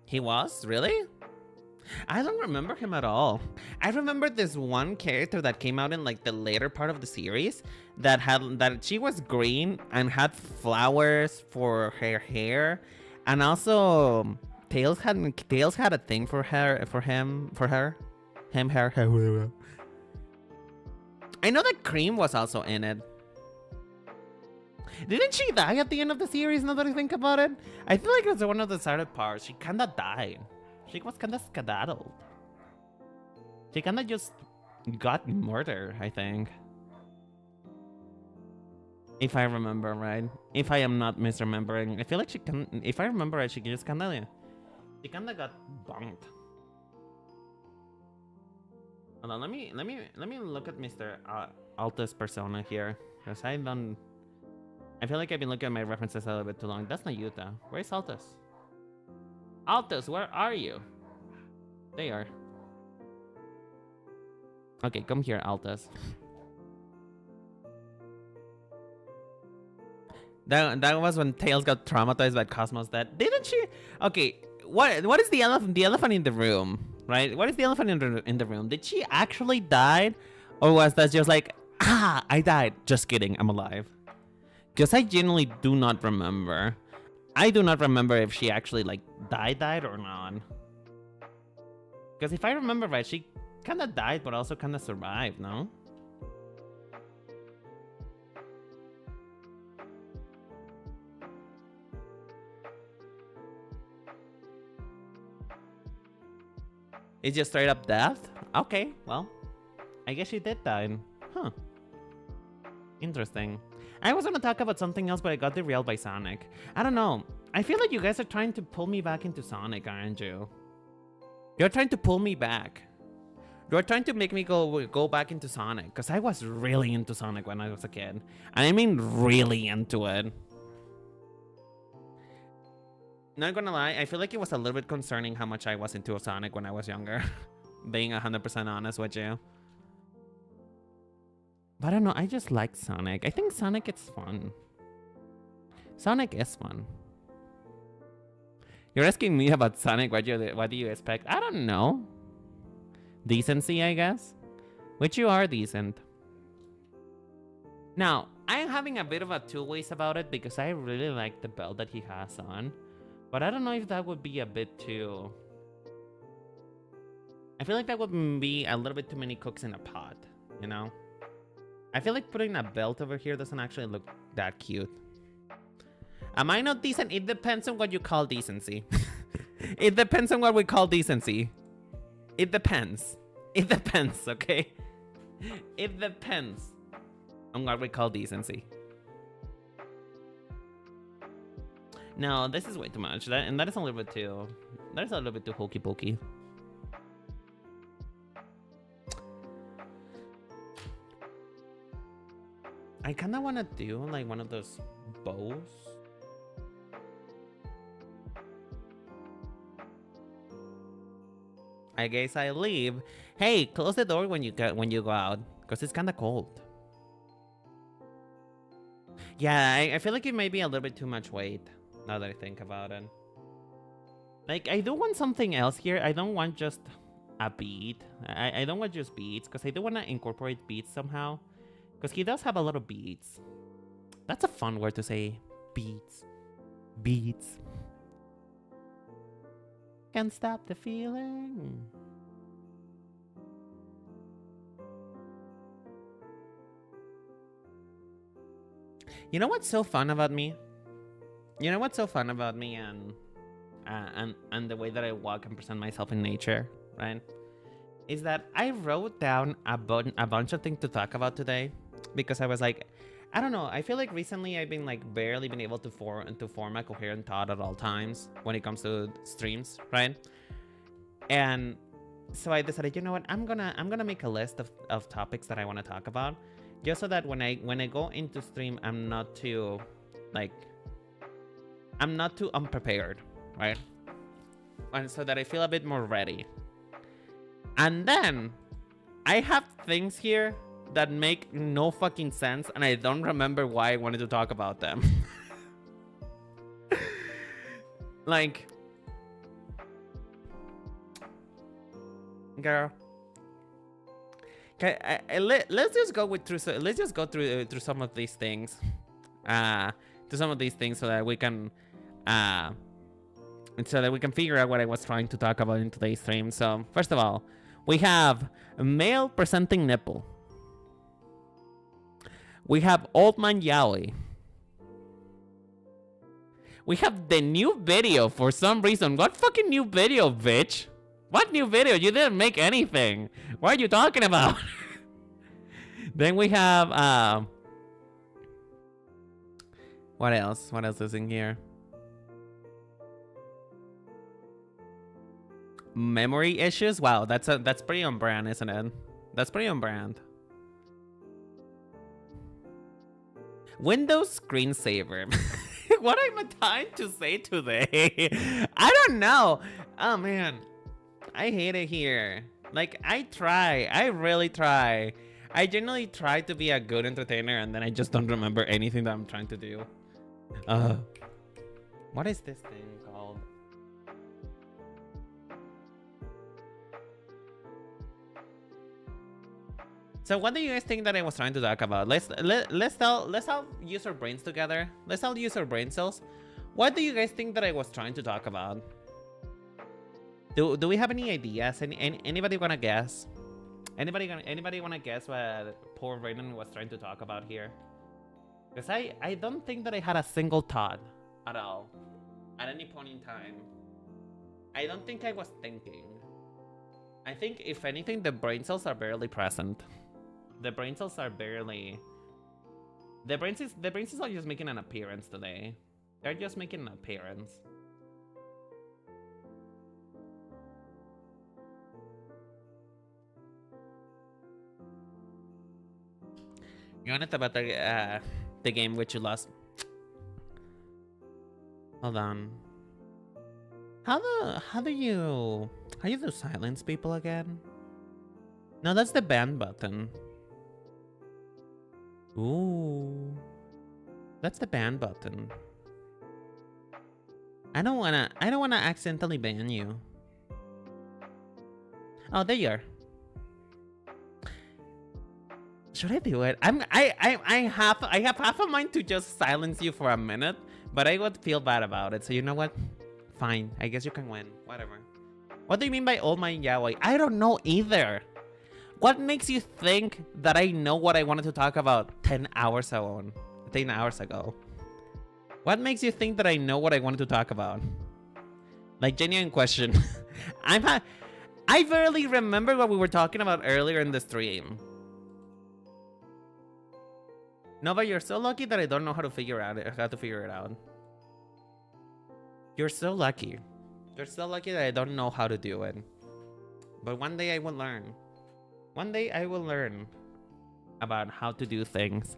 He was? Really? I don't remember him at all. I remember this one character that came out in like the later part of the series that she was green and had flowers for her hair, and also Tails had a thing for her. I know that Cream was also in it. Didn't she die at the end of the series, now that I think about it? I feel like it was one of the started parts. She kinda died. She was kinda skedaddled. She kinda just got murdered, I think. If I remember right. If I am not misremembering. I feel like if I remember right, she just kinda got bunked. Hold on, let me look at Mr. Altus persona here. Because I feel like I've been looking at my references a little bit too long. That's not Yuta. Where's Altus? Altus, where are you? There you are. Okay, come here, Altus. That was when Tails got traumatized by Cosmos death. Didn't she? Okay, what is the elephant in the room, right? What is the elephant in the room? Did she actually die? Or was that just like, I died. Just kidding, I'm alive. Because I genuinely do not remember. I do not remember if she actually like died or not. Because if I remember right, she kind of died but also kind of survived, no? It's just straight up death? Okay, well, I guess she did die. Huh. Interesting. I was gonna talk about something else, but I got derailed by Sonic. I don't know. I feel like you guys are trying to pull me back into Sonic, aren't you? You're trying to pull me back. You're trying to make me go back into Sonic, because I was really into Sonic when I was a kid. I mean really into it. Not gonna lie, I feel like it was a little bit concerning how much I was into Sonic when I was younger. Being 100% honest with you. But I don't know, I just like Sonic. I think Sonic is fun. Sonic is fun. You're asking me about Sonic, what do you expect? I don't know. Decency, I guess. Which you are decent. Now, I'm having a bit of a two ways about it because I really like the belt that he has on. But I don't know if that would be a bit too... I feel like that would be a little bit too many cooks in a pot, you know? I feel like putting a belt over here doesn't actually look that cute. Am I not decent? It depends on what you call decency. It depends on what we call decency. It depends. It depends, okay? It depends on what we call decency. No, this is way too much. That is a little bit too... That is a little bit too hokey pokey. I kind of want to do like one of those bows. I guess I leave. Hey, close the door when you go out, because it's kind of cold. Yeah, I feel like it may be a little bit too much weight now that I think about it. Like, I do want something else here. I don't want just a beat. I don't want just beats, because I do want to incorporate beats somehow. Because he does have a lot of beats. That's a fun word to say. Beats. Beats. Can't stop the feeling. You know what's so fun about me? You know what's so fun about me and the way that I walk and present myself in nature, right? Is that I wrote down a bunch of things to talk about today, because I was like, I don't know. I feel like recently I've been like barely been able to form a coherent thought at all times when it comes to streams, right? And so I decided, you know what? I'm gonna make a list of topics that I want to talk about, just so that when I go into stream, I'm not too unprepared, right? And so that I feel a bit more ready. And then I have things here that make no fucking sense, and I don't remember why I wanted to talk about them. Like, girl, okay, let's just go through some of these things, so that we can figure out what I was trying to talk about in today's stream. So first of all, we have male presenting nipple. We have old man yaoi. We have the new video for some reason. What fucking new video, bitch? What new video? You didn't make anything. What are you talking about? Then we have what else? What else is in here? Memory issues? Wow, that's pretty on brand, isn't it? That's pretty on brand. Windows screensaver. What am I trying to say today? I don't know. Oh man, I hate it here. Like, I really try. I generally try to be a good entertainer, and then I just don't remember anything that I'm trying to do. What is this thing called? So what do you guys think that I was trying to talk about? Let's all use our brains together. Let's all use our brain cells. What do you guys think that I was trying to talk about? Do we have any ideas? Anybody wanna guess? Anybody wanna guess what poor Raiden was trying to talk about here? Because I don't think that I had a single thought at all at any point in time. I don't think I was thinking. I think if anything, the brain cells are barely present. The brain cells are barely... The brain cells are just making an appearance today. They're just making an appearance. You want to talk about the game which you lost? Hold on. How do you silence people again? No, that's the ban button. Ooh, that's the ban button. I don't wanna accidentally ban you. Oh, there you are. Should I do it? I have half a mind to just silence you for a minute, but I would feel bad about it. So you know what? Fine. I guess you can win. Whatever. What do you mean by old man yaoi? I don't know either. What makes you think that I know what I wanted to talk about 10 hours ago? 10 hours ago. What makes you think that I know what I wanted to talk about? Like, genuine question. I barely remember what we were talking about earlier in the stream. No, but you're so lucky that I don't know how to figure it out. You're so lucky. You're so lucky that I don't know how to do it. But one day I will learn. One day I will learn about how to do things.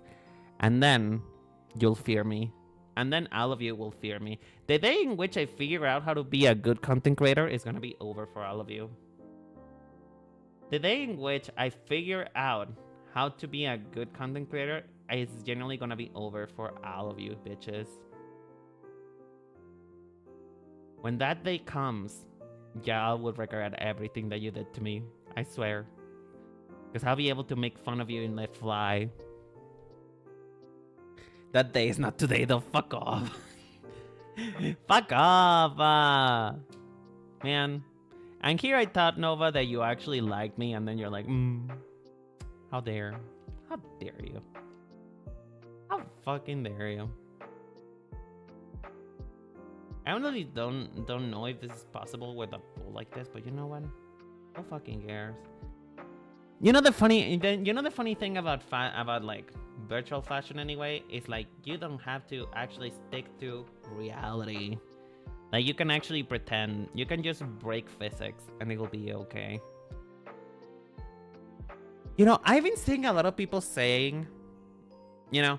And then you'll fear me. And then all of you will fear me. The day in which I figure out how to be a good content creator is going to be over for all of you. The day in which I figure out how to be a good content creator is generally going to be over for all of you bitches. When that day comes, y'all will regret everything that you did to me. I swear. Because I'll be able to make fun of you and let fly. That day is not today though. Fuck off. Fuck off. Man. And here I thought, Nova, that you actually liked me, and then you're like, how dare. How dare you. How fucking dare you. I really don't know if this is possible with a pool like this, but you know what? Who fucking cares? You know the funny thing about like virtual fashion anyway is like you don't have to actually stick to reality. Like you can actually pretend. You can just break physics and it'll be okay. You know, I've been seeing a lot of people saying, that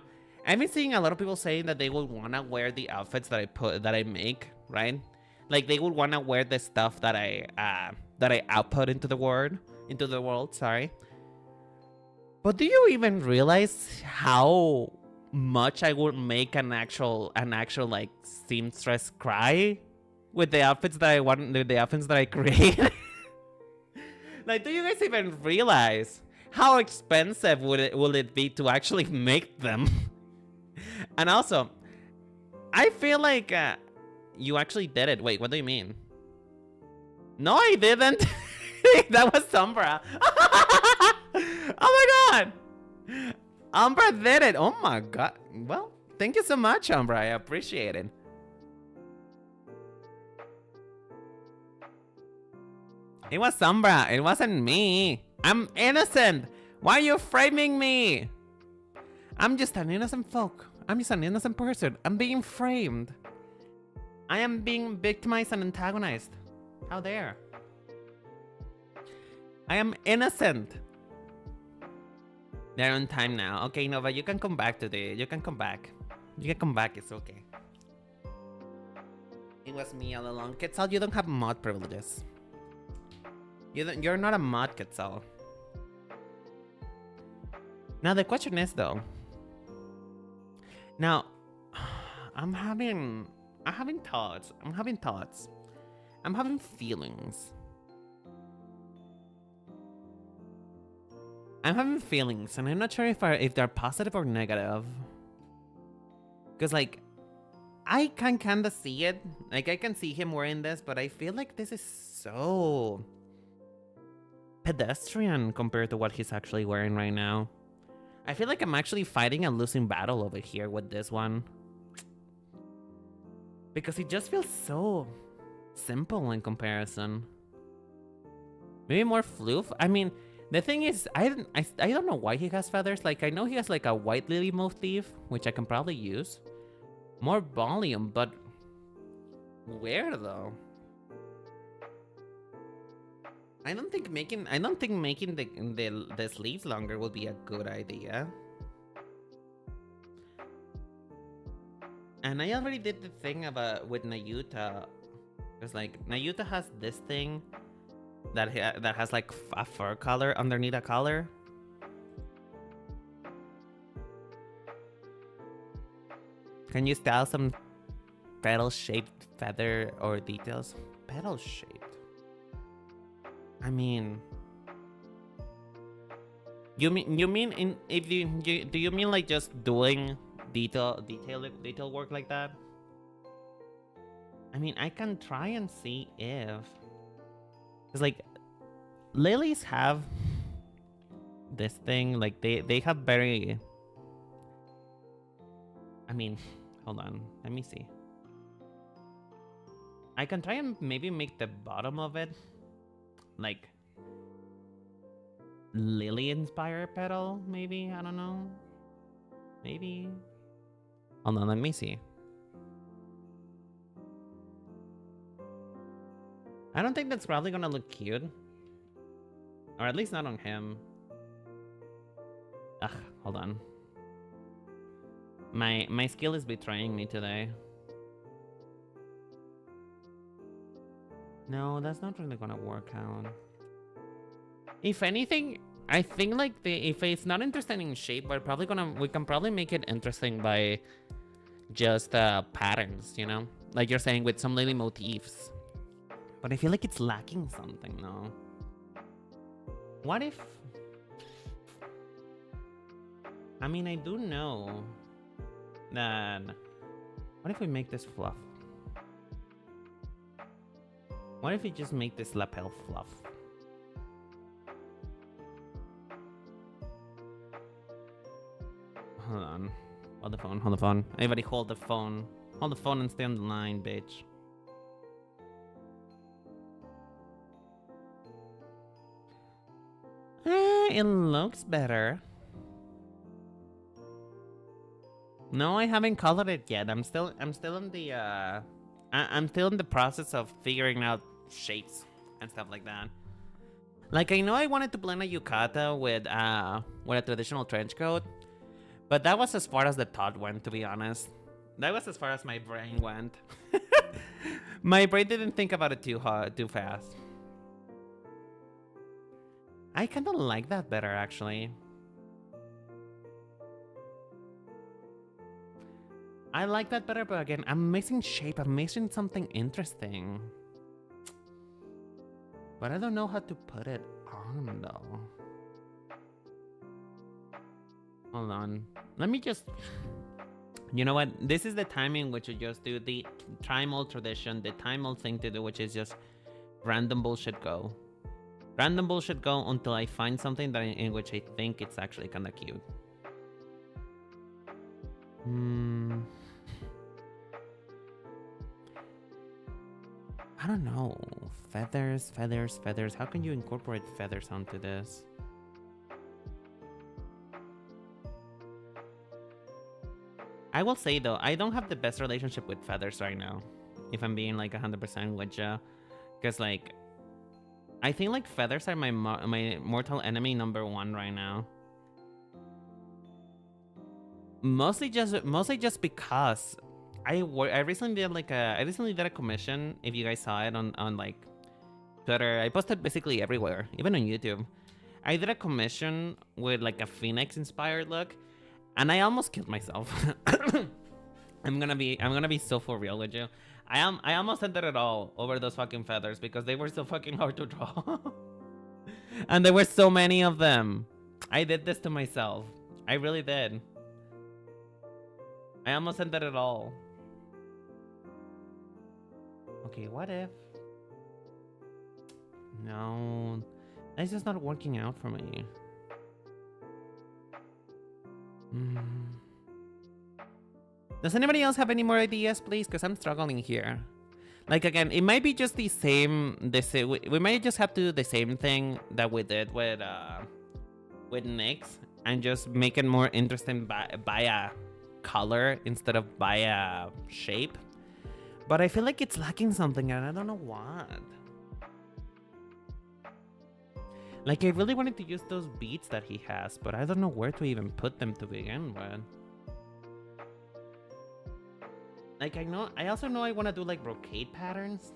they would wanna wear the outfits that I make, right? Like they would wanna wear the stuff that I output into the world, sorry. But do you even realize how much I would make an actual like seamstress cry with the outfits that I create? Like, do you guys even realize how expensive will it be to actually make them? And also, I feel like you actually did it. Wait, what do you mean? No, I didn't. That was Sombra. Oh my god. Umbra did it. Oh my god. Well, thank you so much, Umbra. I appreciate it. It was Sombra. It wasn't me. I'm innocent. Why are you framing me? I'm just an innocent folk. I'm just an innocent person. I'm being framed. I am being victimized and antagonized. How dare. I am innocent. They're on time now. Okay, Nova, you can come back today. You can come back. You can come back. It's okay. It was me all along. Quetzal, you don't have mod privileges. You're not a mod, Quetzal. Now the question is though. Now, I'm having thoughts. I'm having feelings. I'm having feelings, and I'm not sure if they're positive or negative. Cause like, I can kinda see it. Like I can see him wearing this, but I feel like this is so pedestrian compared to what he's actually wearing right now. I feel like I'm actually fighting a losing battle over here with this one. Because it just feels so simple in comparison. Maybe more floof? I mean, the thing is, I don't know why he has feathers. Like, I know he has like a white lily motif, which I can probably use. More volume, but where though? I don't think making the sleeves longer would be a good idea. And I already did the thing with Nayuta. It's like Nayuta has this thing that has like a fur collar underneath a collar. Can you style some petal-shaped feather or details? Petal-shaped. I mean, do you mean like just doing detail work like that? I mean, I can try and see if, cause like lilies have this thing, like they have very. I mean, hold on, let me see. I can try and maybe make the bottom of it like lily inspired petal, maybe. I don't know. Maybe. Hold on, let me see. I don't think that's probably gonna look cute. Or at least not on him. Ugh, hold on. My skill is betraying me today. No, that's not really gonna work out. If anything, I think like if it's not interesting in shape, we can probably make it interesting by just patterns, you know? Like you're saying, with some little motifs. But I feel like it's lacking something, no? What if... I mean, I do know that... What if we make this fluff? What if we just make this lapel fluff? Hold on. Hold the phone, hold the phone. Everybody hold the phone. Hold the phone and stay on the line, bitch. It looks better. No, I haven't colored it yet. I'm still in the I'm still in the process of figuring out shapes and stuff like that. Like, I know I wanted to blend a yukata with a traditional trench coat, but that was as far as the thought went, to be honest. That was as far as my brain went. My brain didn't think about it too fast. I kind of like that better, actually. I like that better, but again, I'm missing shape. I'm missing something interesting. But I don't know how to put it on, though. Hold on. Let me just... You know what? This is the time in which you just do the time-old tradition, the time-old thing to do, which is just random bullshit go. Random bullshit go until I find something that in which I think it's actually kind of cute. I don't know. Feathers, feathers, feathers. How can you incorporate feathers onto this? I will say though, I don't have the best relationship with feathers right now. If I'm being like 100% with ya. Because like, I think like feathers are my mortal enemy #1 right now. Mostly just because I recently did a commission. If you guys saw it on like Twitter, I posted basically everywhere, even on YouTube. I did a commission with like a phoenix inspired look, and I almost killed myself. I'm gonna be so for real with you. I almost ended it all over those fucking feathers because they were so fucking hard to draw. And there were so many of them. I did this to myself. I really did. I almost ended it all. Okay, what if... No, that's just not working out for me. Does anybody else have any more ideas, please? Because I'm struggling here. Like, again, it might be just the same... We might just have to do the same thing that we did with NYX and just make it more interesting by a color instead of by a shape. But I feel like it's lacking something and I don't know what. Like, I really wanted to use those beads that he has, but I don't know where to even put them to begin with. Like, I also know I want to do like brocade patterns.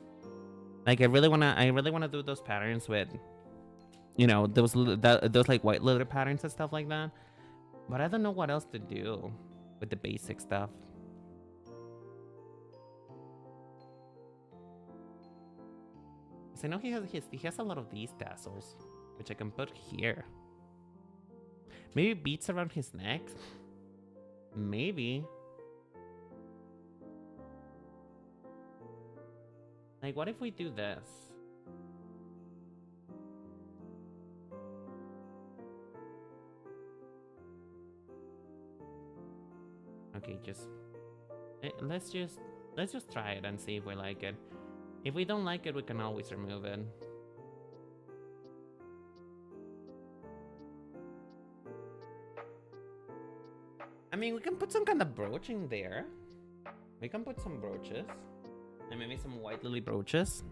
Like, I really want to do those patterns with, you know, those like white leather patterns and stuff like that. But I don't know what else to do with the basic stuff. So I know he has a lot of these tassels, which I can put here. Maybe beads around his neck. Maybe. Like, what if we do this? Okay, let's just try it and see if we like it. If we don't like it, we can always remove it. I mean, we can put some kind of brooch in there. We can put some brooches. And maybe some white lily brooches.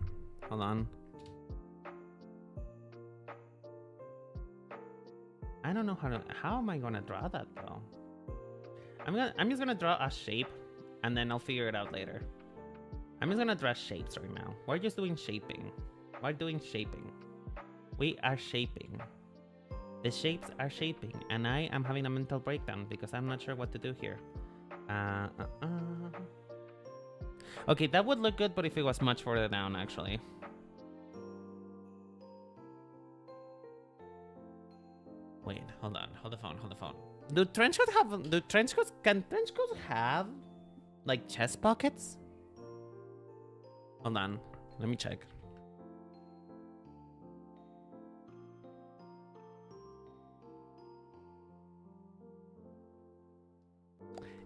Hold on. I don't know how am I gonna draw that though? I'm just gonna draw a shape and then I'll figure it out later. I'm just gonna draw shapes right now. We're just doing shaping. We're doing shaping. We are shaping. The shapes are shaping, and I am having a mental breakdown because I'm not sure what to do here. Okay, that would look good, but if it was much further down, actually. Wait, hold on. Hold the phone. Do trench coats can trench coats have like chest pockets? Hold on. Let me check.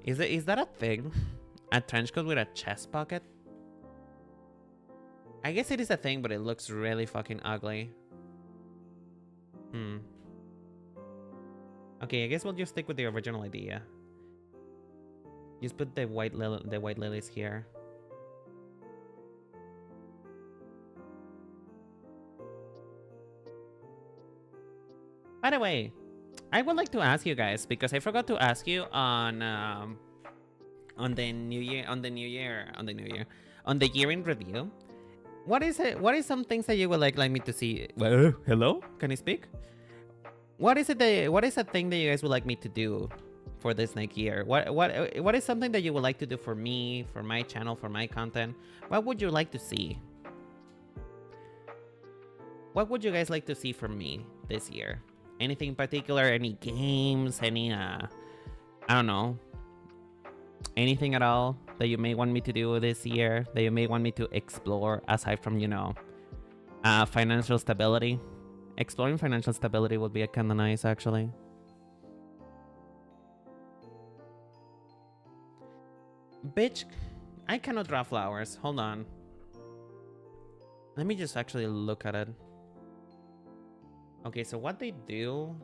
Is that a thing? A trench coat with a chest pocket? I guess it is a thing, but it looks really fucking ugly. Okay, I guess we'll just stick with the original idea. Just put the white lilies here. By the way, I would like to ask you guys, because I forgot to ask you on the year in review. What is it? What is some things that you would like me to see? Well, hello, can you speak? What is it? What is a thing that you guys would like me to do for this next year? What is something that you would like to do for me, for my channel, for my content? What would you like to see? What would you guys like to see from me this year? Anything in particular? Any games? Any I don't know. Anything at all that you may want me to do this year, that you may want me to explore, aside from, you know, financial stability? Exploring financial stability would be kind of nice, actually. Bitch, I cannot draw flowers. Hold on. Let me just actually look at it. Okay, so what they do...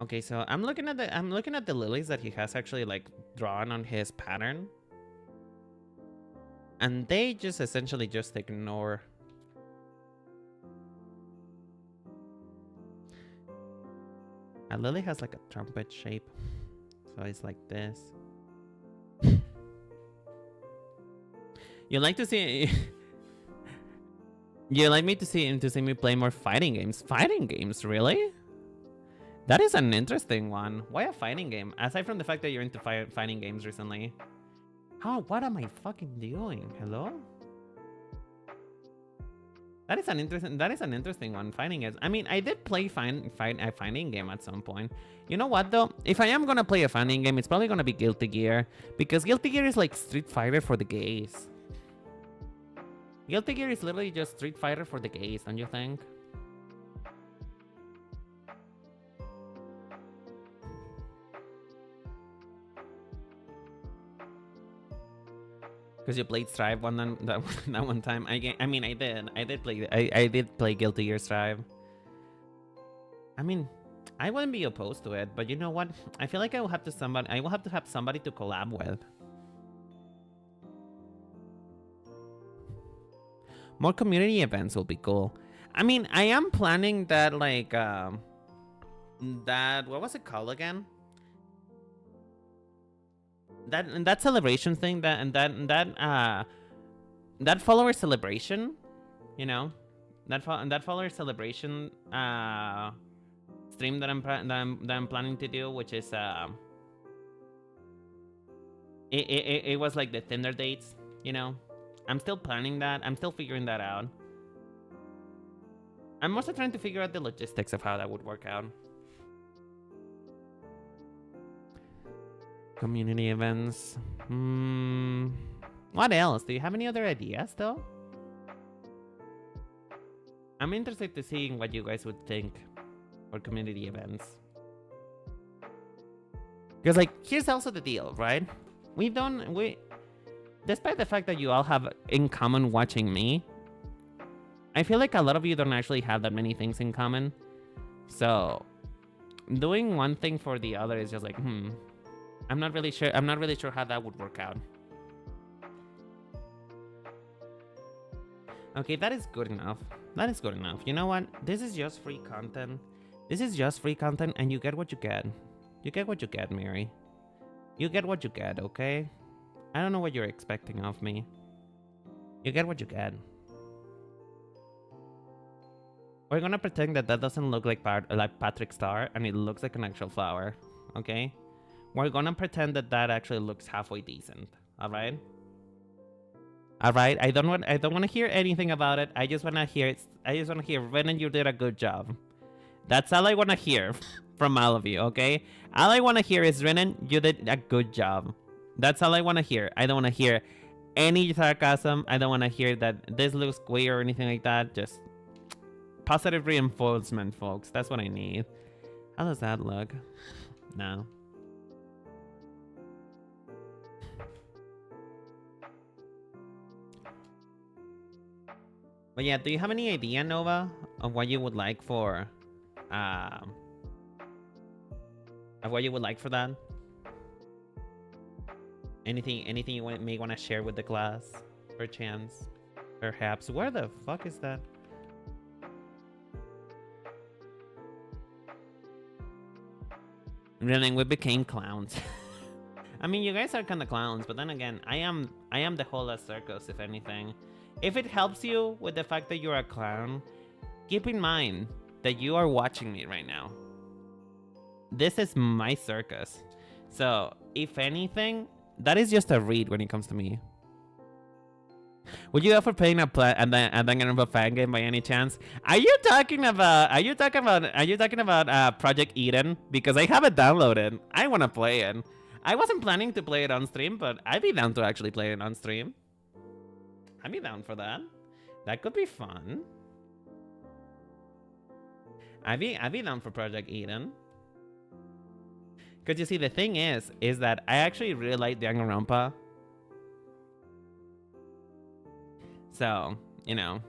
Okay, so I'm looking at the lilies that he has actually like drawn on his pattern. And they just essentially just ignore. A lily has like a trumpet shape. So it's like this. You like to see You like me to see me play more fighting games? Fighting games, really? That is an interesting one. Why a fighting game? Aside from the fact that you're into fighting games recently. What am I fucking doing? Hello? That is an interesting one. Fighting games. I mean, I did play a fighting game at some point. You know what though? If I am gonna play a fighting game, it's probably gonna be Guilty Gear, because Guilty Gear is like Street Fighter for the gays. Guilty Gear is literally just Street Fighter for the gays, don't you think? Because you played Strive that one time. I did play Guilty Gear Strive. I mean, I wouldn't be opposed to it, but you know what? I feel like I will have to have somebody to collab with. More community events will be cool. I mean, I am planning that, like, what was it called again? That celebration thing, that follower celebration, you know, that follower celebration stream that I'm planning to do, which is it was like the Tinder dates, you know. I'm still planning that. I'm still figuring that out. I'm also trying to figure out the logistics of how that would work out. Community events. What else? Do you have any other ideas, though? I'm interested to seeing what you guys would think for community events. Because, like, here's also the deal, right? Despite the fact that you all have in common watching me, I feel like a lot of you don't actually have that many things in common. So, doing one thing for the other is just like, I'm not really sure how that would work out. Okay, that is good enough. That is good enough. You know what? This is just free content. This is just free content, and you get what you get. You get what you get, Mary. You get what you get, okay? I don't know what you're expecting of me. You get what you get. We're gonna pretend that doesn't look like Patrick Star, and it looks like an actual flower, okay? We're gonna pretend that that actually looks halfway decent. All right. All right. I don't want to hear anything about it. I just want to hear it. I just want to hear Renan, you did a good job. That's all I want to hear from all of you. Okay. All I want to hear is Renan, you did a good job. That's all I want to hear. I don't want to hear any sarcasm. I don't want to hear that this looks weird or anything like that. Just positive reinforcement, folks. That's what I need. How does that look? No. But yeah, do you have any idea, Nova, of what you would like for, of what you would like for that? Anything you may want to share with the class, perchance, perhaps? Where the fuck is that? Really, we became clowns. I mean, you guys are kind of clowns, but then again, I am the whole circus, if anything. If it helps you with the fact that you're a clown, keep in mind that you are watching me right now. This is my circus. So, if anything, that is just a read when it comes to me. Would you ever playing a Danganronpa fan game by any chance? Are you talking about Project Eden? Because I have it downloaded. I want to play it. I wasn't planning to play it on stream, but I'd be down to actually play it on stream. I'd be down for that. That could be fun. I'd be down for Project Eden. Because you see, the thing is that I actually really like Danganronpa. So, you know.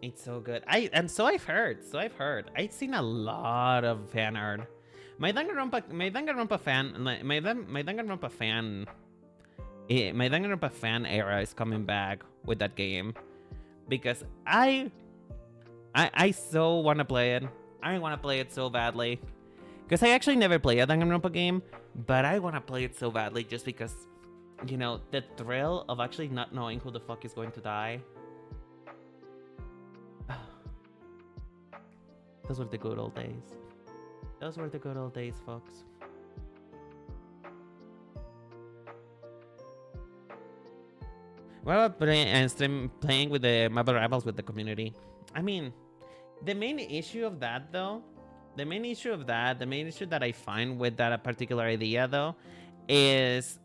It's so good. So I've heard. I've seen a lot of fan art. My Danganronpa fan era is coming back with that game. Because I so want to play it. I want to play it so badly. Because I actually never played a Danganronpa game, but I want to play it so badly just because, you know, the thrill of actually not knowing who the fuck is going to die. Those were the good old days. Those were the good old days, folks. What about playing with the Marvel Rivals with the community? I mean, the main issue of that, though, the main issue that I find with that particular idea, though, is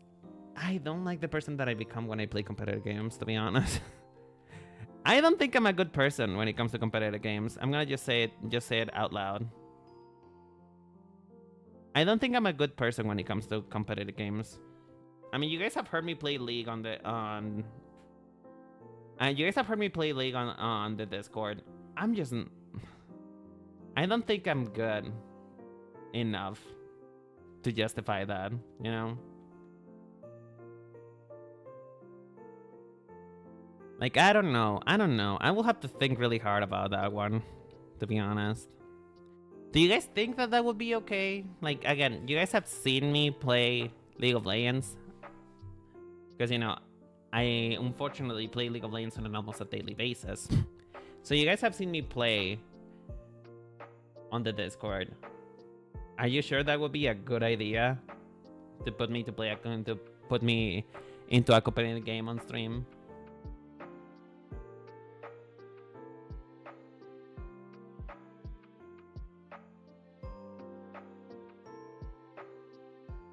I don't like the person that I become when I play competitive games, to be honest. I don't think I'm a good person when it comes to competitive games. I'm gonna just say it out loud. I don't think I'm a good person when it comes to competitive games. I mean, you guys have heard me play League on the Discord. I don't think I'm good enough to justify that, you know? Like, I don't know. I will have to think really hard about that one, to be honest. Do you guys think that would be okay? Like, again, you guys have seen me play League of Legends. Because, you know, I unfortunately play League of Legends on an almost a daily basis. So you guys have seen me play on the Discord. Are you sure that would be a good idea to put me into a competitive game on stream?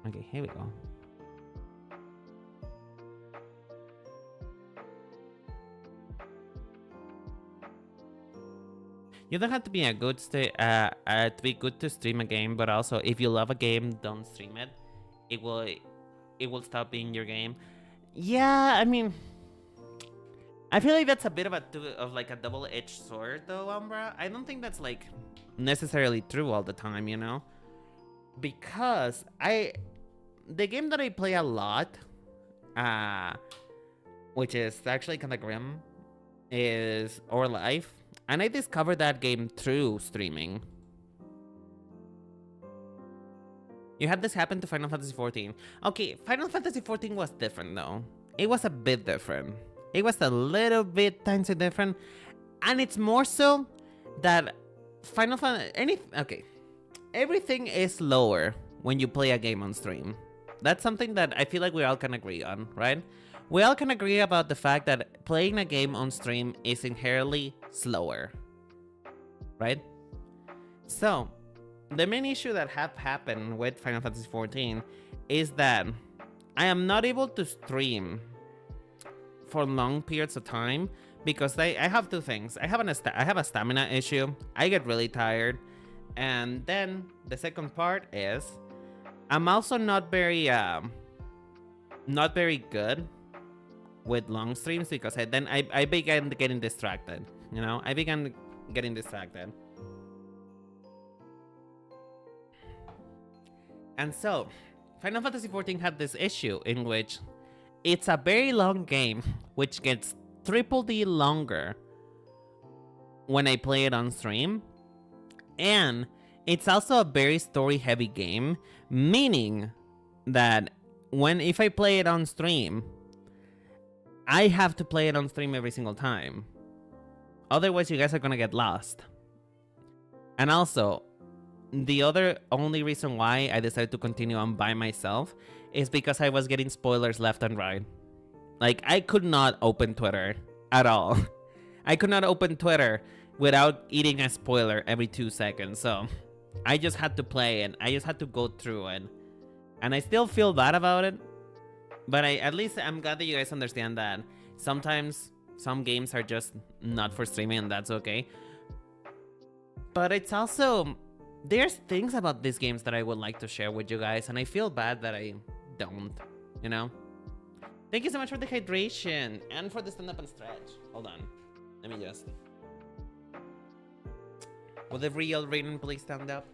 Okay, here we go. You don't have to be to be good to stream a game, but also if you love a game, don't stream it. It will stop being your game. Yeah, I mean, I feel like that's a bit of a double-edged sword, though, Umbra. I don't think that's like necessarily true all the time, you know, because the game that I play a lot, which is actually kind of grim, is Our Life. And I discovered that game through streaming. You had this happen to Final Fantasy XIV. Okay, Final Fantasy XIV was different, though. It was a bit different. It was a little bit tiny different. And it's more so that Final Fantasy, everything is lower when you play a game on stream. That's something that I feel like we all can agree on, right? We all can agree about the fact that playing a game on stream is inherently slower, right? So, the main issue that have happened with Final Fantasy XIV is that I am not able to stream for long periods of time because I have two things. I have a stamina issue. I get really tired. And then the second part is I'm also not very good with long streams because I began getting distracted. You know, I began getting distracted. And so, Final Fantasy XIV had this issue in which it's a very long game, which gets triple D longer when I play it on stream. And it's also a very story-heavy game, meaning that if I play it on stream, I have to play it on stream every single time. Otherwise, you guys are gonna get lost. And also, the only reason why I decided to continue on by myself is because I was getting spoilers left and right. Like, I could not open Twitter at all. I could not open Twitter without eating a spoiler every 2 seconds. So I just had to play it. I just had to go through it. And I still feel bad about it. But at least I'm glad that you guys understand that sometimes some games are just not for streaming, and that's okay. But it's also, there's things about these games that I would like to share with you guys, and I feel bad that I don't, you know? Thank you so much for the hydration and for the stand up and stretch. Hold on. Let me just... Will the real Raiden please stand up?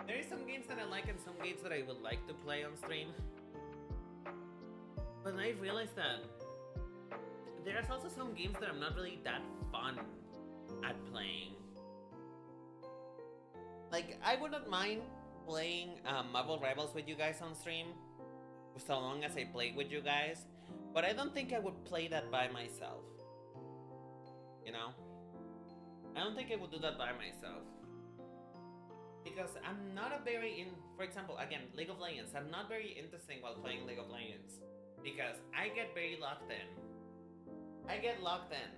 There is some games that I like and some games that I would like to play on stream. But I realized that there's also some games that I'm not really that fun at playing. Like, I wouldn't mind playing Marvel Rivals with you guys on stream, so long as I play with you guys, but I don't think I would play that by myself. You know? I don't think I would do that by myself. Because I'm not a very for example, again, League of Legends, I'm not very interesting while playing League of Legends. Because I get very locked in. I get locked in.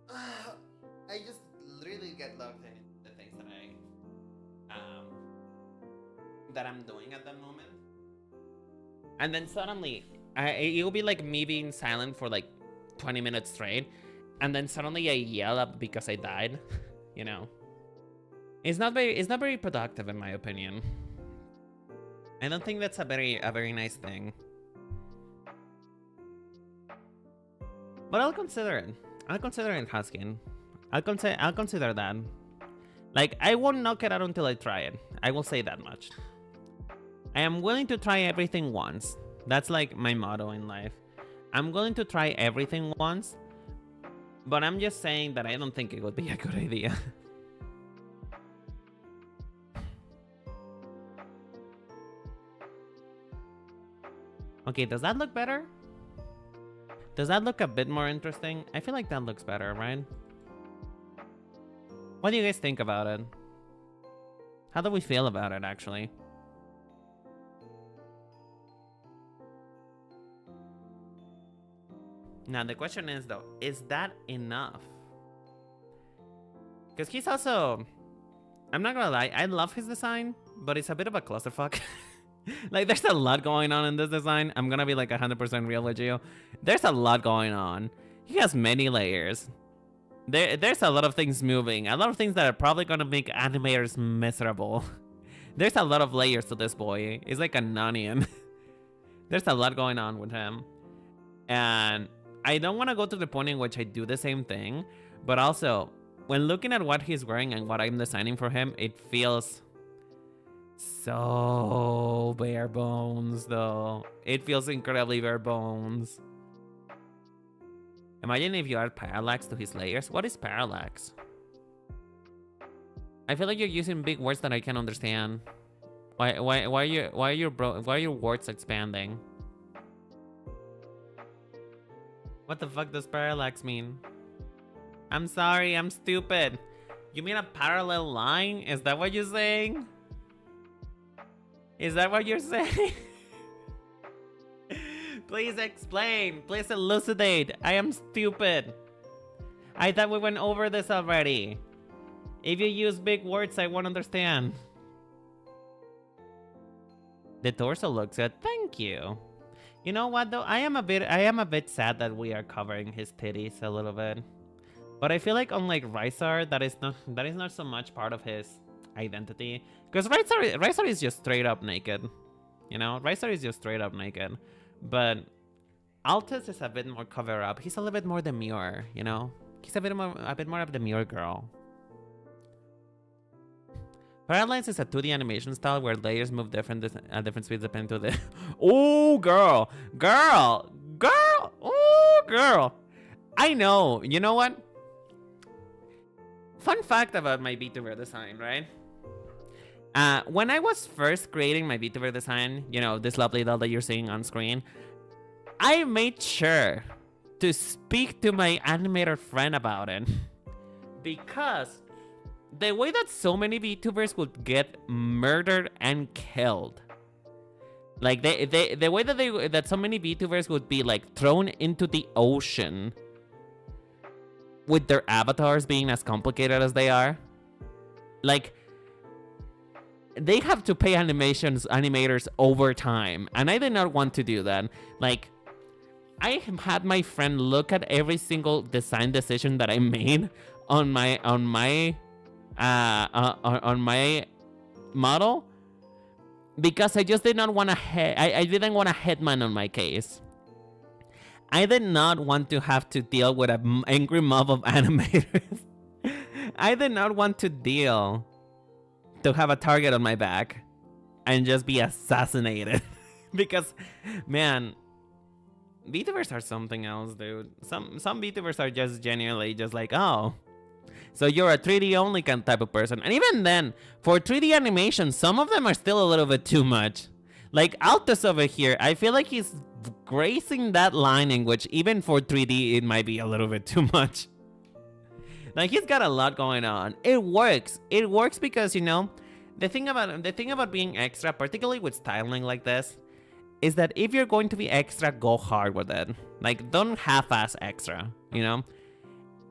I just really get locked in the things that I'm doing at that moment. And then suddenly, it'll be like me being silent for like 20 minutes straight, and then suddenly I yell up because I died. You know, it's not very productive in my opinion. I don't think that's a very nice thing. But I'll consider it. I'll consider it, Huskin. I'll consider that. Like, I won't knock it out until I try it. I will say that much. I am willing to try everything once. That's like my motto in life. I'm willing to try everything once, but I'm just saying that I don't think it would be a good idea. Okay, does that look better? Does that look a bit more interesting? I feel like that looks better, right? What do you guys think about it? How do we feel about it, actually? Now, the question is, though, is that enough? Because he's also... I'm not gonna lie, I love his design, but it's a bit of a clusterfuck. Like, there's a lot going on in this design. I'm gonna be like 100% real with you. There's a lot going on. He has many layers. There's a lot of things moving. A lot of things that are probably gonna make animators miserable. There's a lot of layers to this boy. He's like an onion. There's a lot going on with him. And I don't want to go to the point in which I do the same thing. But also, when looking at what he's wearing and what I'm designing for him, it feels... so bare bones, though. It feels incredibly bare bones. Imagine if you add parallax to his layers. What is parallax? I feel like you're using big words that I can't understand. Why are your words expanding? What the fuck does parallax mean? I'm sorry, I'm stupid. You mean a parallel line? Is that what you're saying? Is that what you're saying? Please explain. Please elucidate. I am stupid. I thought we went over this already. If you use big words, I won't understand. The torso looks good. Thank you. You know what though? I am a bit sad that we are covering his titties a little bit. But I feel like unlike Rysar, that is not so much part of his identity. Because Rysar is just straight up naked. You know? Rysar is just straight up naked. But Altus is a bit more cover up. He's a little bit more demure, you know? He's a bit more of the demure girl. Parallax is a 2D animation style where layers move different speeds depending to the... Oh, girl! Girl! Girl! Oh, girl! I know. You know what? Fun fact about my Vtuber design, right? When I was first creating my Vtuber design, you know, this lovely doll that you're seeing on screen, I made sure to speak to my animator friend about it. Because the way that so many VTubers would get murdered and killed, like the way that so many VTubers would be like thrown into the ocean with their avatars being as complicated as they are, like they have to pay animators overtime, and I did not want to do that. Like, I had my friend look at every single design decision that I made on my model, because I just did not want to I didn't want a hitman on my case. I did not want to have to deal with an angry mob of animators. I did not want to have a target on my back and just be assassinated. Because, man, VTubers are something else, dude. Some VTubers are just genuinely just like, oh, so you're a 3D only kind type of person. And even then, for 3D animation, some of them are still a little bit too much. Like Altus over here, I feel like he's grazing that line in which even for 3D, it might be a little bit too much. Like, he's got a lot going on. It works. It works because, you know, the thing about being extra, particularly with styling like this, is that if you're going to be extra, go hard with it. Like, don't half-ass extra, you know?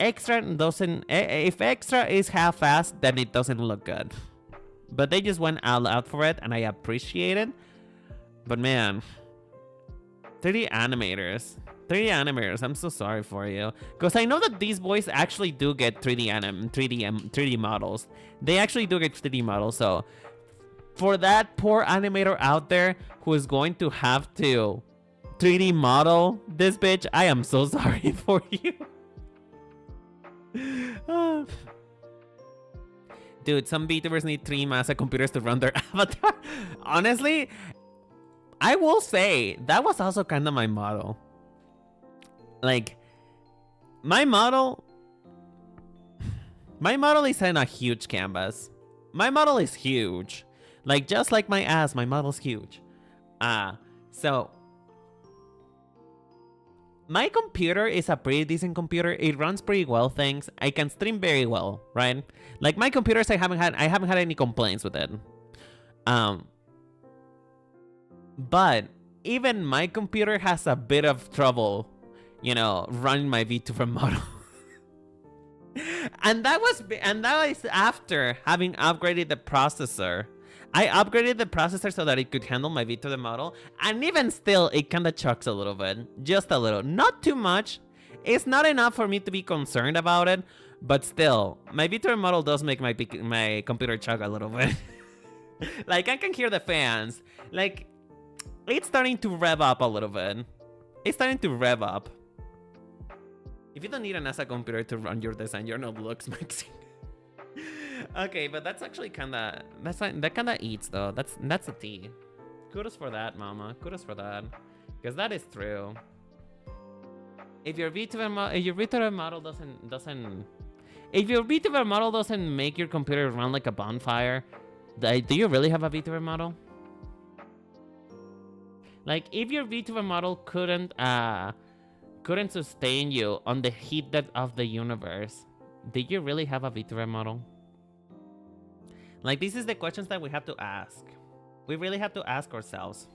Extra doesn't... If extra is half-assed, then it doesn't look good. But they just went all out for it, and I appreciate it. But man, 3D animators, I'm so sorry for you. Because I know that these boys actually do get 3D models. They actually do get 3D models, so... For that poor animator out there who is going to have to 3D model this bitch, I am so sorry for you. Dude, some VTubers need 3 massive computers to run their avatar. Honestly, I will say, that was also kind of my model. Like, my model is in a huge canvas. My model is huge. Like, just like my ass, my model's huge. So my computer is a pretty decent computer. It runs pretty well things. I can stream very well, right? Like, my computers, I haven't had any complaints with it. But even my computer has a bit of trouble, you know, running my Vtuber model. and that was after having upgraded the processor. I upgraded the processor so that it could handle my Vtuber model, and even still, it kind of chucks a little bit. Just a little. Not too much. It's not enough for me to be concerned about it, but still, my Vtuber model does make my computer chug a little bit. Like, I can hear the fans. Like, it's starting to rev up a little bit. It's starting to rev up. If you don't need an NASA computer to run your design, you're not looks maxing. Okay, but that's actually kinda... that kinda eats, though. That's a T. Kudos for that, mama. Kudos for that. Because that is true. If your VTuber model doesn't make your computer run like a bonfire, do you really have a VTuber model? Like, if your VTuber model couldn't sustain you on the heat of the universe, did you really have a Vtuber model? Like, this is the questions that we have to ask. We really have to ask ourselves.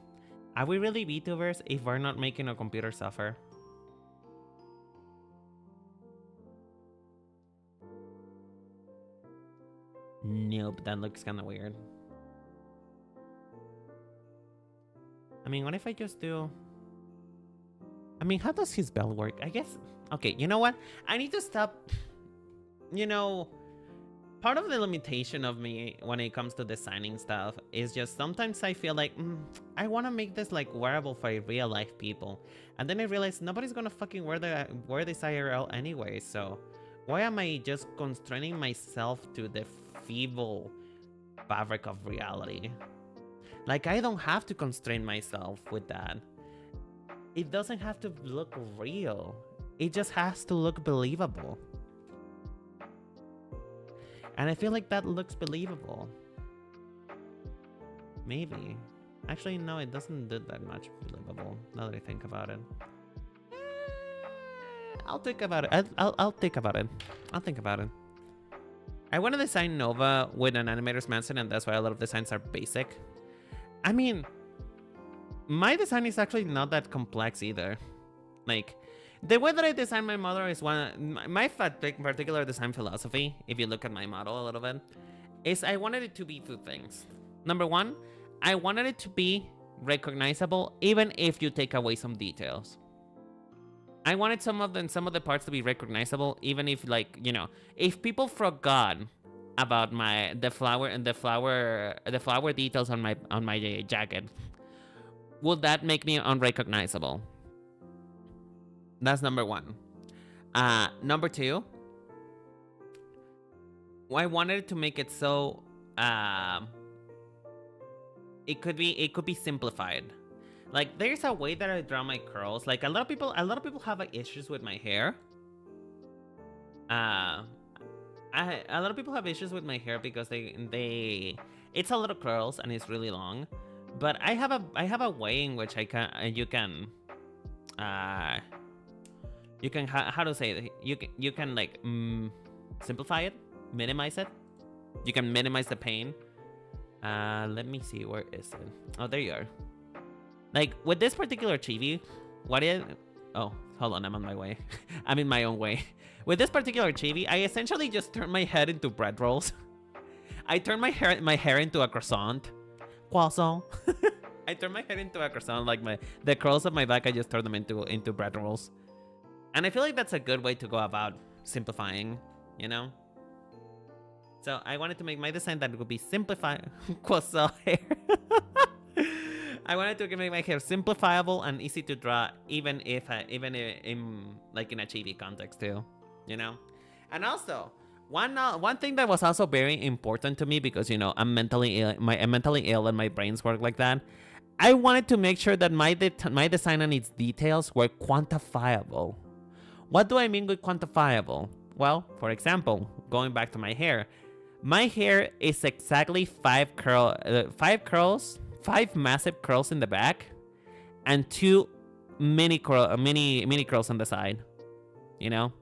Are we really Vtubers if we're not making a computer suffer? Nope, that looks kind of weird. I mean, what if I just do... I mean, how does his bell work? I guess... Okay, you know what? I need to stop... You know... Part of the limitation of me when it comes to designing stuff is just sometimes I feel like, I want to make this like wearable for real life people. And then I realize nobody's gonna fucking wear this IRL anyway, so why am I just constraining myself to the feeble fabric of reality? Like, I don't have to constrain myself with that. It doesn't have to look real. It just has to look believable. And I feel like that looks believable. Maybe. Actually, no, it doesn't do that much believable, now that I think about it. I'll think about it. I'll think about it. I'll think about it. I want to design Nova with an animator's mindset, and that's why a lot of designs are basic. I mean, my design is actually not that complex either. Like, the way that I design my model is my particular design philosophy, if you look at my model a little bit, is I wanted it to be two things. Number one, I wanted it to be recognizable even if you take away some details. I wanted some of the parts to be recognizable even if, like, you know, if people forgot about the flower details on my jacket, would that make me unrecognizable? That's number one. Number two, I wanted to make it so it could be simplified. Like, there's a way that I draw my curls. Like, a lot of people have issues with my hair. A lot of people have issues with my hair because it's a lot of curls and it's really long. But I have a way in which you can how to say it? You can like simplify it, minimize it. You can minimize the pain. Let me see, where is it? Oh, there you are. Like, with this particular chibi, oh, hold on, I'm on my way. I'm in my own way. With this particular chibi, I essentially just turn my head into bread rolls. I turn my hair into a croissant. I turn my head into a croissant. Like, the curls of my back, I just turn them into bread rolls. And I feel like that's a good way to go about simplifying, you know? So I wanted to make my design that would be simplified. Croissant hair. I wanted to make my hair simplifiable and easy to draw, even in like in a chibi context too, you know. And also, one thing that was also very important to me, because, you know, I'm mentally ill and my brains work like that. I wanted to make sure that my design and its details were quantifiable. What do I mean with quantifiable? Well, for example, going back to my hair is exactly 5 massive curls in the back, and 2 mini curls on the side. You know,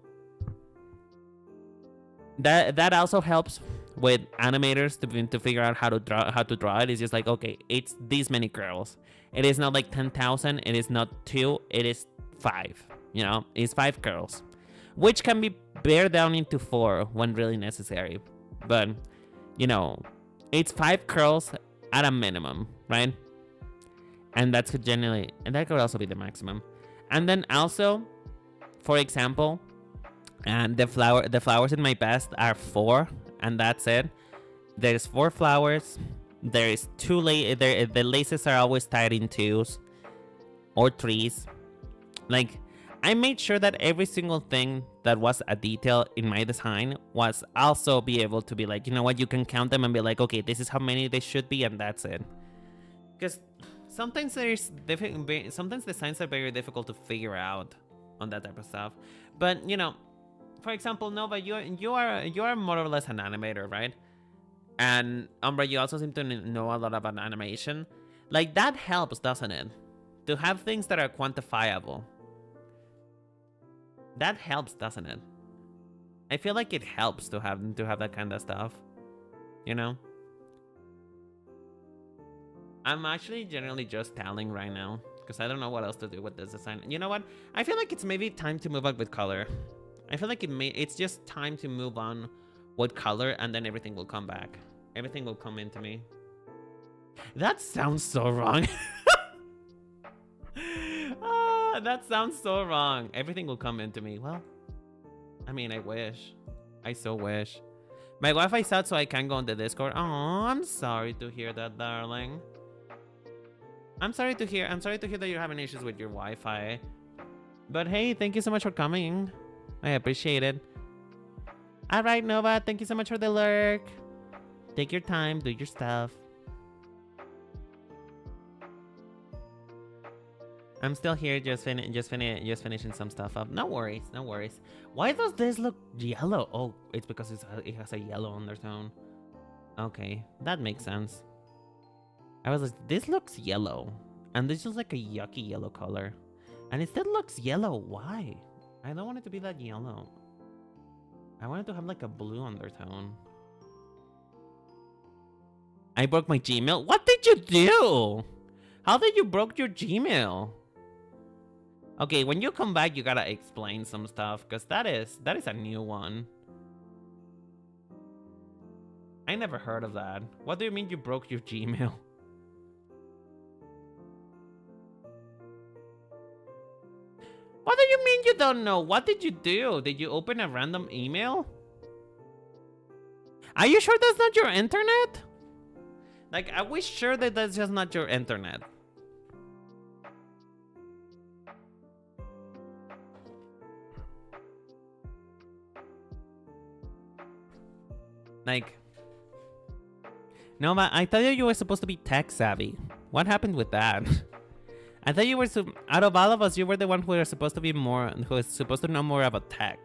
that also helps with animators to figure out how to draw it. It's just like, okay, it's these many curls. It is not like 10,000. It is not 2. It is 5. You know, it's 5 curls, which can be pared down into 4 when really necessary. But, you know, it's 5 curls at a minimum, right? And that could also be the maximum. And then also, for example, and the flowers in my vest are 4, and that's it. There's 4 flowers. There is 2 the laces are always tied in 2s or 3s. Like, I made sure that every single thing that was a detail in my design was also be able to be like, you know what, you can count them and be like, okay, this is how many they should be, and that's it. Because sometimes designs are very difficult to figure out on that type of stuff. But, you know, for example, Nova, you are more or less an animator, right? And Umbra, you also seem to know a lot about animation. Like, that helps, doesn't it? To have things that are quantifiable. That helps, doesn't it? I feel like it helps to have that kind of stuff. You know? I'm actually generally just telling right now because I don't know what else to do with this design. You know what? I feel like it's maybe time to move on with color. I feel like it's just time to move on with color, and then everything will come back. Everything will come into me. That sounds so wrong. That sounds so wrong. Everything will come into me. Well, I mean, I wish. I so wish. My Wi-Fi's out, so I can't go on the Discord. Oh, I'm sorry to hear that, darling. I'm sorry to hear that you're having issues with your Wi-Fi. But hey, thank you so much for coming. I appreciate it. All right, Nova, thank you so much for the lurk. Take your time, do your stuff. I'm still here, just finishing some stuff up. No worries, no worries. Why does this look yellow? Oh, it's because it has a yellow undertone. Okay, that makes sense. I was like, this looks yellow, and this is like a yucky yellow color, and it still looks yellow. Why? I don't want it to be that yellow. I want it to have like a blue undertone. I broke my Gmail. What did you do? How did you broke your Gmail? Okay, when you come back, you gotta explain some stuff, because that is a new one. I never heard of that. What do you mean you broke your Gmail? What do you mean you don't know? What did you do? Did you open a random email? Are you sure that's not your internet? Like, are we sure that that's just not your internet? Like, no, but I thought you were supposed to be tech savvy. What happened with that? I thought you were out of all of us, you were the one who is supposed to be more, who is supposed to know more about tech.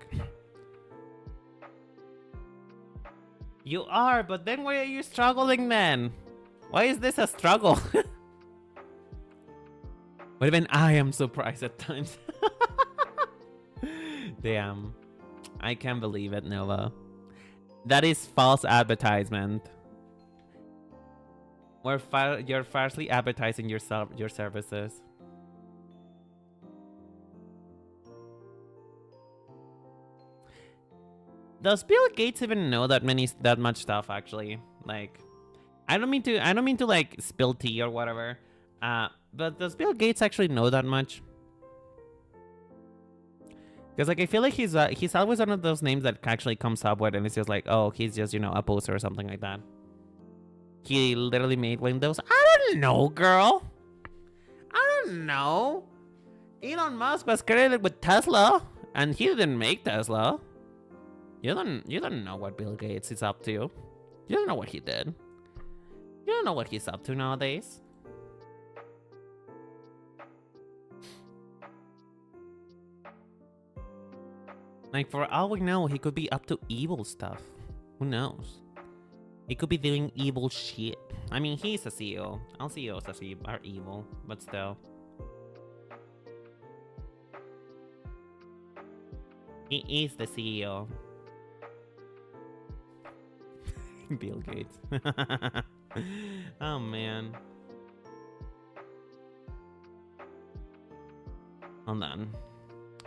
You are, but then why are you struggling then? Why is this a struggle? But even I am surprised at times. Damn. I can't believe it, Nova. That is false advertisement. You're falsely advertising your services. Does Bill Gates even know that much stuff actually? Like, I don't mean to like spill tea or whatever. But does Bill Gates actually know that much? Because like I feel like he's always one of those names that actually comes up with, and it's just like, oh, he's just, you know, a poser or something like that. He literally made Windows. I don't know, girl. I don't know. Elon Musk was credited with Tesla, and he didn't make Tesla. You don't know what Bill Gates is up to. You don't know what he did. You don't know what he's up to nowadays. Like, for all we know, he could be up to evil stuff. Who knows? He could be doing evil shit. I mean, he's a CEO. All CEOs are evil, but still. He is the CEO. Bill Gates. Oh, man. Hold on.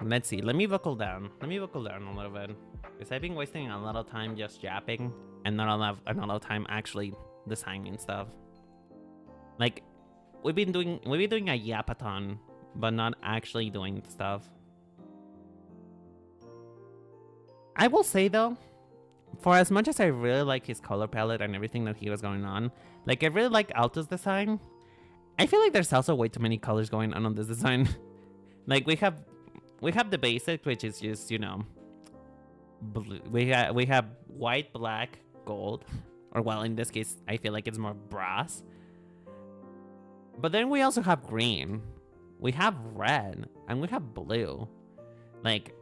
Let's see. Let me buckle down. Let me buckle down a little bit. Because I've been wasting a lot of time just yapping and not a lot of time actually designing stuff. Like, we've been doing a yapathon, but not actually doing stuff. I will say though, for as much as I really like his color palette and everything that he was going on, like I really like Altus design. I feel like there's also way too many colors going on this design. Like we have the basic, which is just, you know, blue. We have white, black, gold, or well, in this case, I feel like it's more brass. But then we also have green, we have red, and we have blue. Like,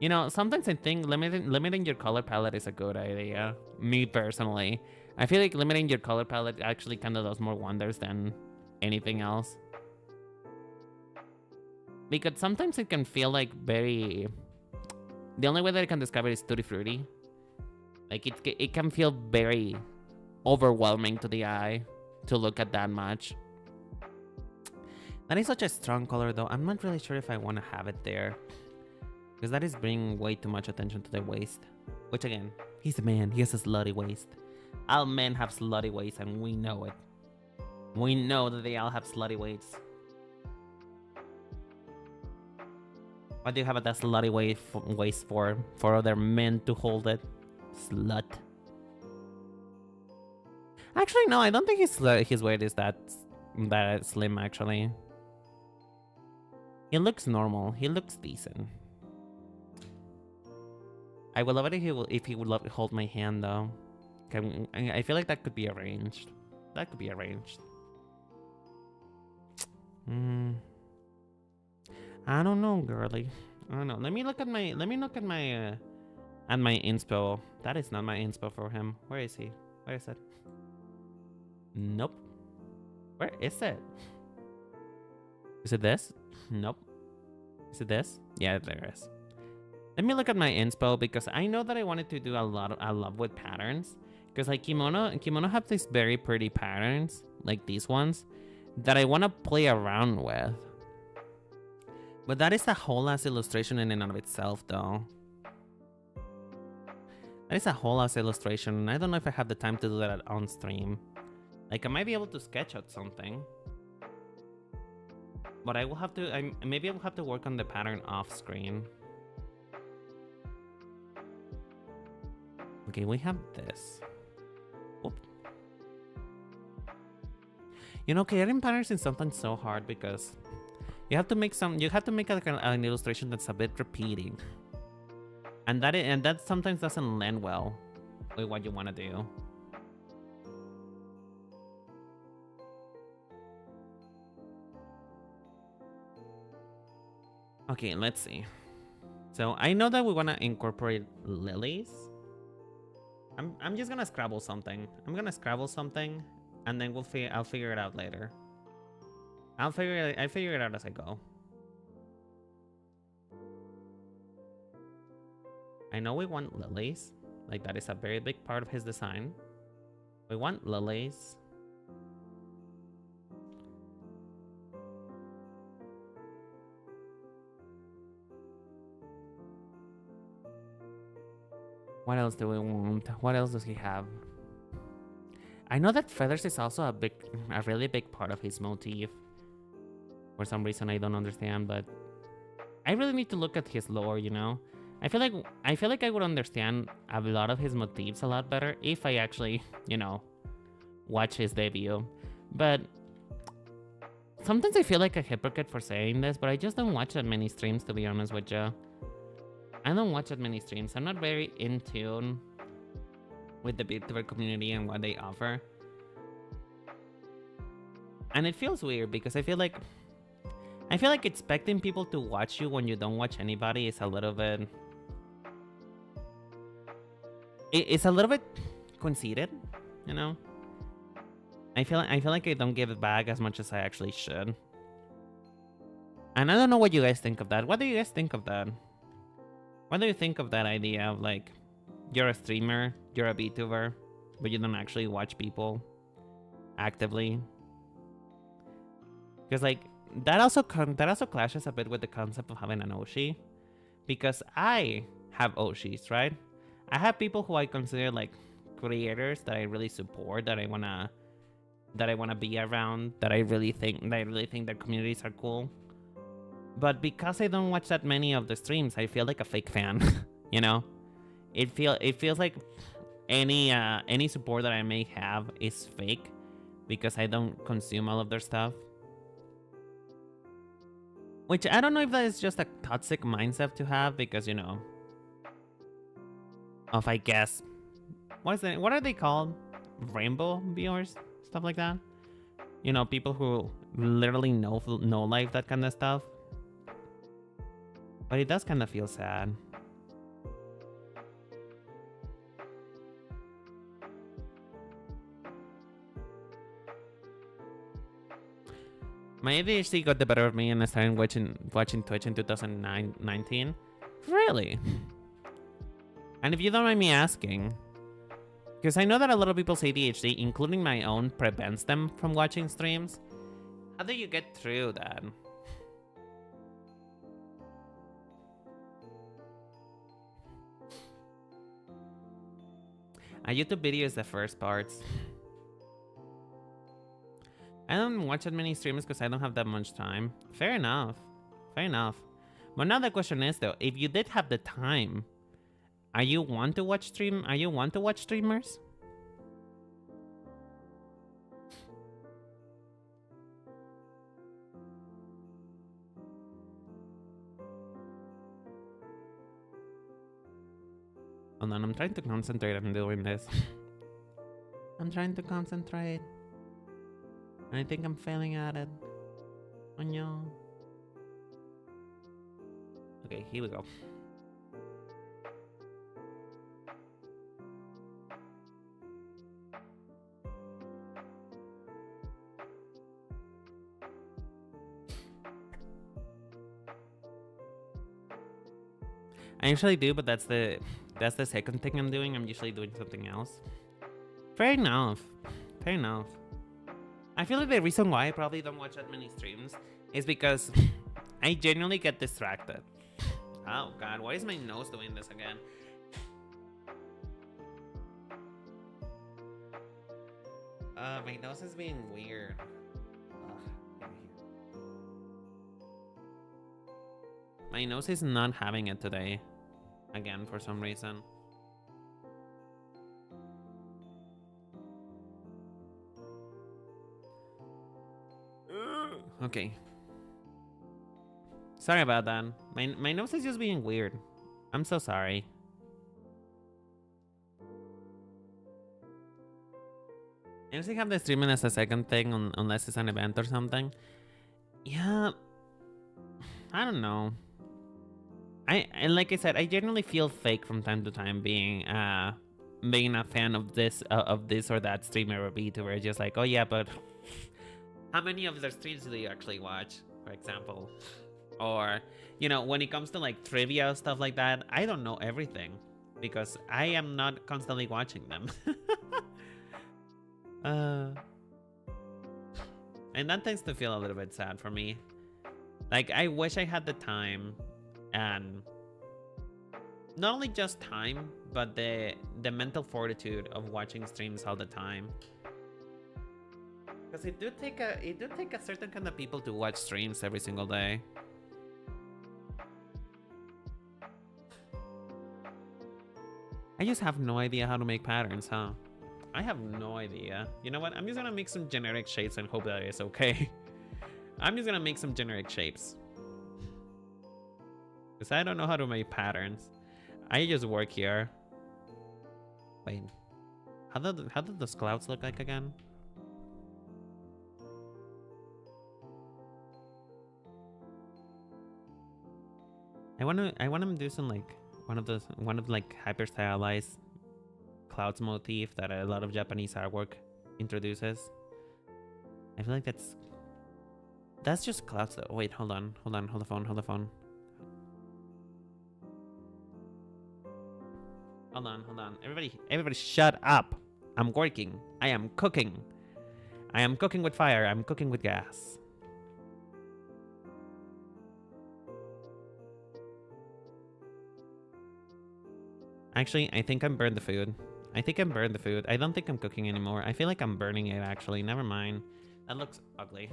you know, sometimes I think limiting your color palette is a good idea. Me personally, I feel like limiting your color palette actually kind of does more wonders than anything else. Because sometimes it can feel like very... The only way that I can describe it is tutti frutti. Like it can feel very overwhelming to the eye to look at that much. That is such a strong color though. I'm not really sure if I want to have it there. Because that is bringing way too much attention to the waist. Which again, he's a man. He has a slutty waist. All men have slutty waists and we know it. We know that they all have slutty waists. What do you have that slutty waist for? For other men to hold it? Slut. Actually, no, I don't think his weight is that slim, actually. He looks normal. He looks decent. I would love it if he would hold my hand, though. I feel like that could be arranged. That could be arranged. I don't know, girly. I don't know. Let me look at my inspo. That is not my inspo for him. Where is he? Where is it? Nope. Where is it? Is it this? Nope. Is it this? Yeah, there is. Let me look at my inspo because I know that I wanted to do a lot with patterns. Because like kimono have these very pretty patterns, like these ones, that I want to play around with. But that is a whole ass illustration in and of itself, though. That is a whole ass illustration, and I don't know if I have the time to do that on stream. Like, I might be able to sketch out something. But I will have to, maybe I will have to work on the pattern off screen. Okay, we have this. Oop. You know, creating patterns is something so hard because you have to make an illustration that's a bit repeating. And that sometimes doesn't land well with what you want to do. Okay, let's see. So I know that we want to incorporate lilies. I'm just gonna scrabble something. I'm gonna scrabble something, and then I'll figure it out later. I figure it out as I go. I know we want lilies. Like, that is a very big part of his design. We want lilies. What else do we want? What else does he have? I know that feathers is also a really big part of his motif. For some reason I don't understand, but I really need to look at his lore, you know? I feel like I would understand a lot of his motifs a lot better if I actually, you know, watch his debut. But sometimes I feel like a hypocrite for saying this, but I just don't watch that many streams, to be honest with you. I don't watch that many streams. I'm not very in tune with the Vtuber community and what they offer. And it feels weird because I feel like expecting people to watch you when you don't watch anybody is a little bit... It's a little bit conceited, you know? I feel like I don't give it back as much as I actually should. And I don't know what you guys think of that. What do you guys think of that? What do you think of that idea of, like, you're a streamer, you're a VTuber, but you don't actually watch people actively? Because, like, that also clashes a bit with the concept of having an Oshi. Because I have Oshis, right? I have people who I consider, like, creators that I really support, that I wanna be around, that I really think their communities are cool. But because I don't watch that many of the streams, I feel like a fake fan, you know? It feels like any support that I may have is fake because I don't consume all of their stuff. Which I don't know if that is just a toxic mindset to have because, you know, of, I guess, what are they called? Rainbow viewers? Stuff like that? You know, people who literally know life, that kind of stuff. But it does kind of feel sad. My ADHD got the better of me and I started watching Twitch in 2019. Really? And if you don't mind me asking, because I know that a lot of people's ADHD, including my own, prevents them from watching streams. How do you get through that? A YouTube video is the first parts. I don't watch that many streams because I don't have that much time. Fair enough. Fair enough. But now the question is though, if you did have the time, are you want to watch streamers? Hold on, I'm trying to concentrate on doing this. I'm trying to concentrate. I think I'm failing at it. Oh no. Okay, here we go. I usually do, but that's the second thing I'm doing. I'm usually doing something else. Fair enough. Fair enough. I feel like the reason why I probably don't watch that many streams is because I genuinely get distracted. Oh god, why is my nose doing this again? My nose is being weird. Ugh. My nose is not having it today. Again, for some reason. Okay. Sorry about that. My nose is just being weird. I'm so sorry. I usually have the streaming as a second thing unless it's an event or something. Yeah. I don't know. And like I said, I generally feel fake from time to time being a fan of this or that streamer or Vtuber. Just like, oh yeah, but how many of their streams do you actually watch, for example? Or, you know, when it comes to like trivia stuff like that, I don't know everything because I am not constantly watching them. And that tends to feel a little bit sad for me. Like, I wish I had the time and not only just time, but the mental fortitude of watching streams all the time. Because it do take a certain kind of people to watch streams every single day. I just have no idea how to make patterns, huh? I have no idea. You know what? I'm just gonna make some generic shapes and hope that it's okay. I'm just gonna make some generic shapes. Because I don't know how to make patterns. I just work here. Wait. How did those clouds look like again? I wanna do some like one of like hyper stylized clouds motif that a lot of Japanese artwork introduces. I feel like that's just clouds though. Wait, hold on, hold the phone. Hold on. Everybody shut up. I'm working. I am cooking. I am cooking with fire. I'm cooking with gas. Actually, I think I'm burned the food. I don't think I'm cooking anymore. I feel like I'm burning it, actually. Never mind. That looks ugly.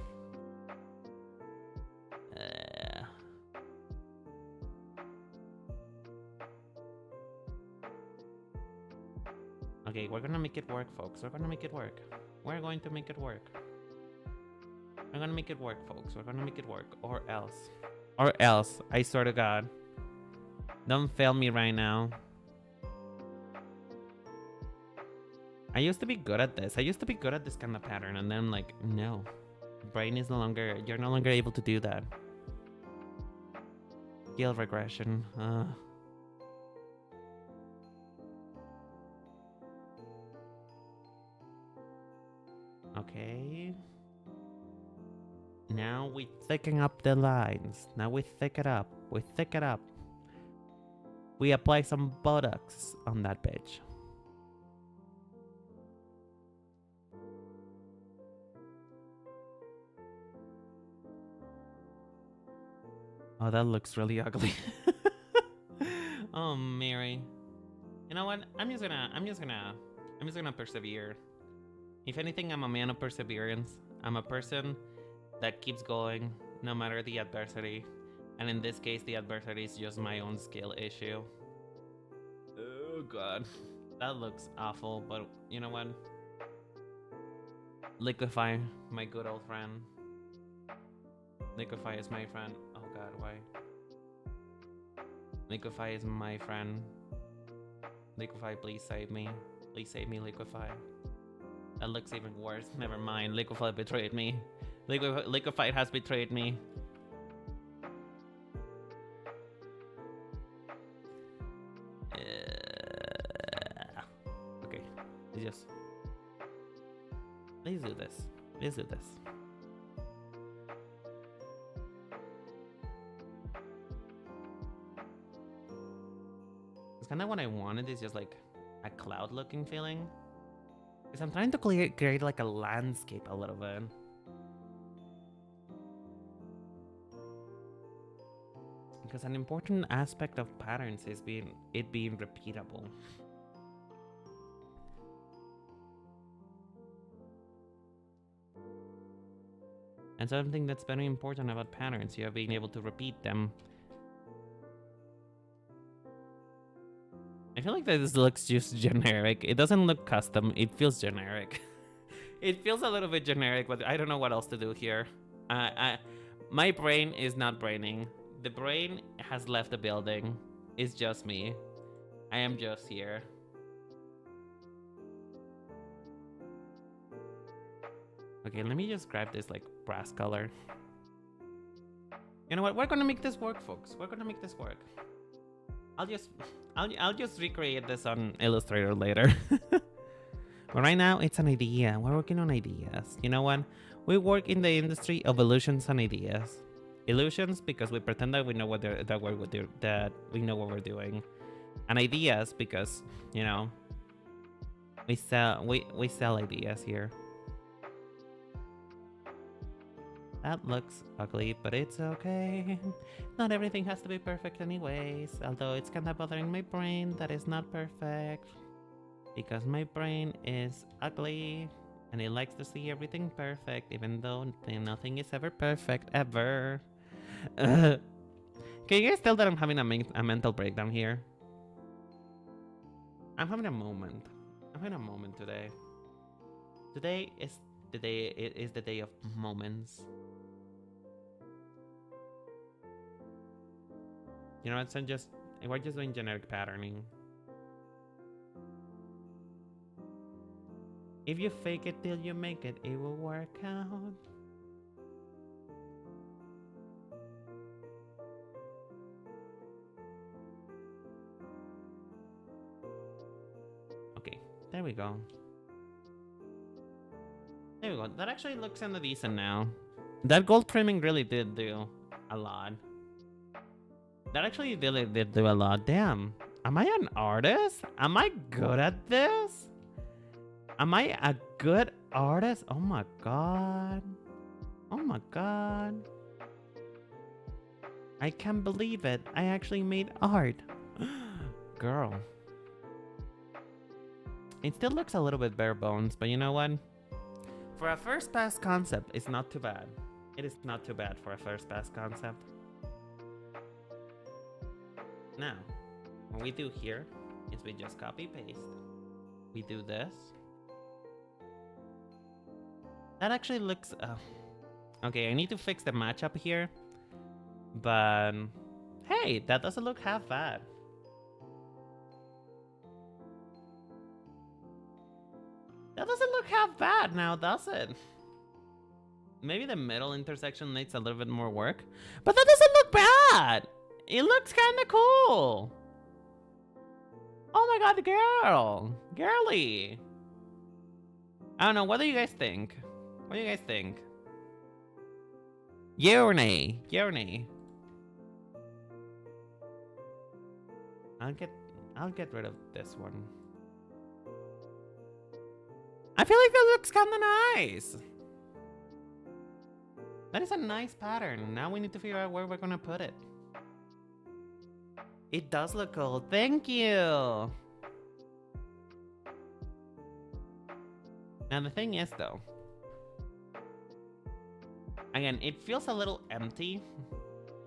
Okay, we're gonna make it work, folks. We're gonna make it work. We're going to make it work. We're gonna make it work, folks. We're gonna make it work. Or else. Or else. I swear to God. Don't fail me right now. I used to be good at this. I used to be good at this kind of pattern. And then I'm like, no. Brain is no longer... You're no longer able to do that. Skill regression. Okay. Now we thicken up the lines. Now we thicken up. We thicken up. We apply some buttocks on that bitch. Oh, that looks really ugly. Oh, Mary. You know what? I'm just gonna persevere. If anything, I'm a man of perseverance. I'm a person that keeps going no matter the adversity. And in this case, the adversity is just my own skill issue. Oh god. That looks awful, but you know what? Liquefy, my good old friend. Liquefy is my friend. Oh god, why? Liquefy is my friend. Liquefy, please save me. Please save me, Liquefy. That looks even worse. Never mind. Liquefy betrayed me. Liquefy has betrayed me. Okay. Let's do this. Let's do this. It's kind of what I wanted. Is just like a cloud-looking feeling. Because I'm trying to create like a landscape a little bit. Because an important aspect of patterns is being repeatable. And something that's very important about patterns, you are being able to repeat them. I feel like this looks just generic. It doesn't look custom. It feels generic. It feels a little bit generic, but I don't know what else to do here. My brain is not braining. The brain has left the building. It's just me. I am just here. Okay, let me just grab this like brass color. You know what? We're gonna make this work, folks. We're gonna make this work. I'll just recreate this on Illustrator later. But right now it's an idea. We're working on ideas. You know what? We work in the industry of illusions and ideas. Illusions because we pretend that we know what we know what we're doing, and ideas because you know we sell ideas here. That looks ugly, but it's okay. Not everything has to be perfect anyways, although it's kind of bothering my brain that it's not perfect. Because my brain is ugly, and it likes to see everything perfect, even though nothing is ever perfect, ever. Can you guys tell that I'm having a mental breakdown here? I'm having a moment. I'm having a moment today. Today is the day. It is the day of moments. You know what? We're just doing generic patterning. If you fake it till you make it, it will work out. Okay, there we go. There we go. That actually looks kind of decent now. That gold trimming really did do a lot. That actually really did do a lot. Damn. Am I an artist? Am I good at this? Am I a good artist? Oh my god. Oh my god. I can't believe it. I actually made art. Girl. It still looks a little bit bare bones, but you know what? For a first pass concept, it's not too bad. It is not too bad for a first pass concept. Now, what we do here is we just copy paste. We do this. That actually looks... okay, I need to fix the matchup here. But... hey, that doesn't look half bad. That doesn't look half bad now, does it? Maybe the middle intersection needs a little bit more work. But that doesn't look bad! It looks kind of cool! Oh my god, girl! Girly! I don't know, what do you guys think? What do you guys think? Uni. Uni. I'll get rid of this one. I feel like that looks kind of nice. That is a nice pattern. Now we need to figure out where we're gonna put it. It does look cool. Thank you. Now the thing is though, again, it feels a little empty.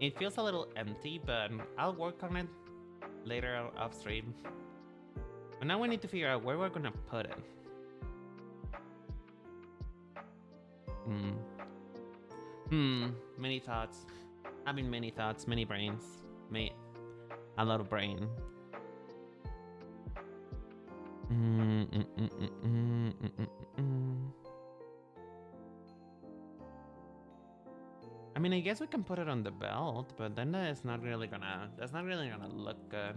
It feels a little empty, but I'll work on it later off stream. But now we need to figure out where we're gonna put it. Many thoughts. Having many thoughts, many brains. A lot of brain. I mean, I guess we can put it on the belt, but then that's not really gonna look good.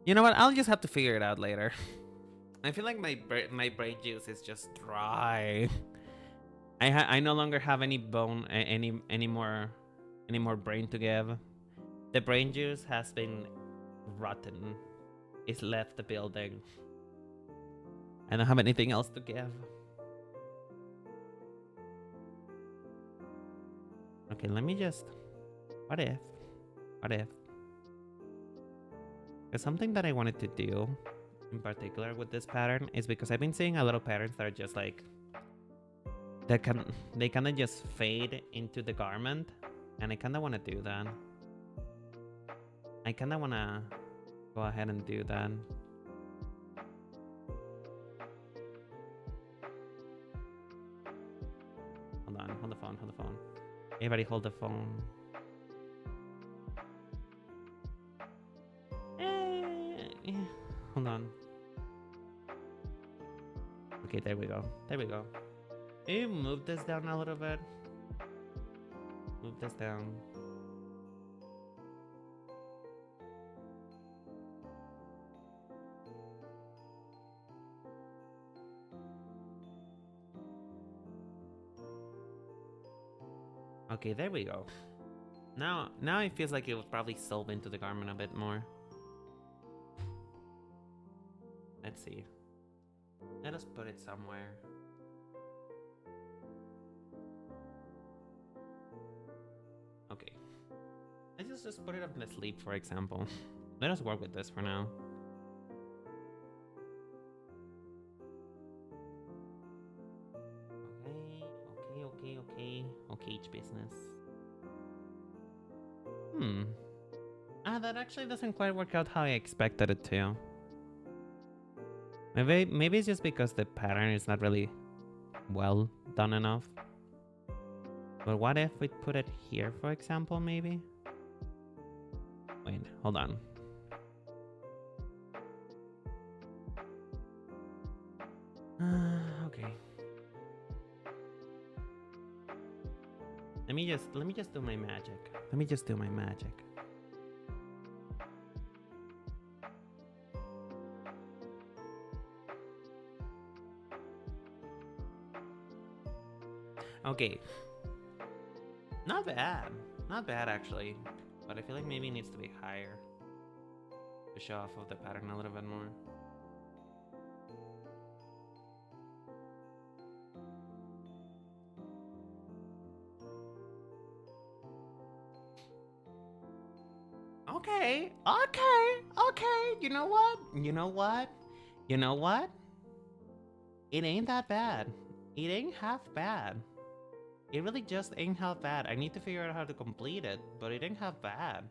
You know what? I'll just have to figure it out later. I feel like my brain juice is just dry. I no longer have any bone, any more brain to give. The brain juice has been rotten. It's left the building. I don't have anything else to give. Okay, let me just. What if? There's something that I wanted to do in particular with this pattern is because I've been seeing a lot of patterns that are just like they kind of just fade into the garment, and I kind of want to do that. I kind of want to go ahead and do that. Hold the phone. Everybody hold the phone. Hold on. Okay, there we go. Can you move this down a little bit? Move this down. Okay, there we go. Now it feels like it was probably sold into the garment a bit more. Let's see. Let us put it somewhere. Okay. Let's just put it up in the sleeve, for example. Let us work with this for now. Okay, each business. That actually doesn't quite work out how I expected it to. Maybe it's just because the pattern is not really well done enough. But what if we put it here, for example, maybe? Wait, hold on. Okay. Let me just do my magic. Okay. Not bad actually. But I feel like maybe it needs to be higher to show off of the pattern a little bit more. Okay. You know what? It ain't that bad. It ain't half bad. It really just ain't half bad. I need to figure out how to complete it, but it ain't half bad.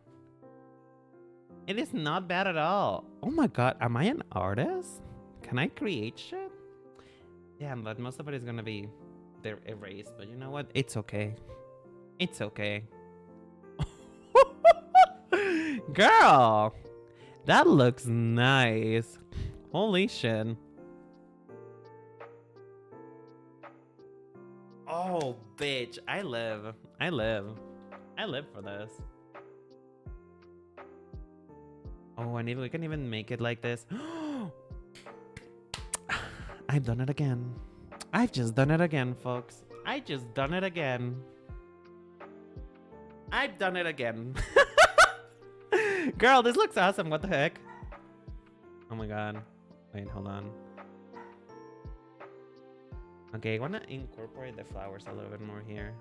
It is not bad at all. Oh my god, am I an artist? Can I create shit? Yeah, but most of it is gonna be erased, but you know what? It's okay. It's okay. Girl, that looks nice. Holy shit. Oh, bitch. I live for this. Oh, and we can even make it like this. I've done it again. I've just done it again, folks. I just done it again. I've done it again. Girl, this looks awesome. What the heck? Oh my god. Wait, hold on. Okay, I want to incorporate the flowers a little bit more here.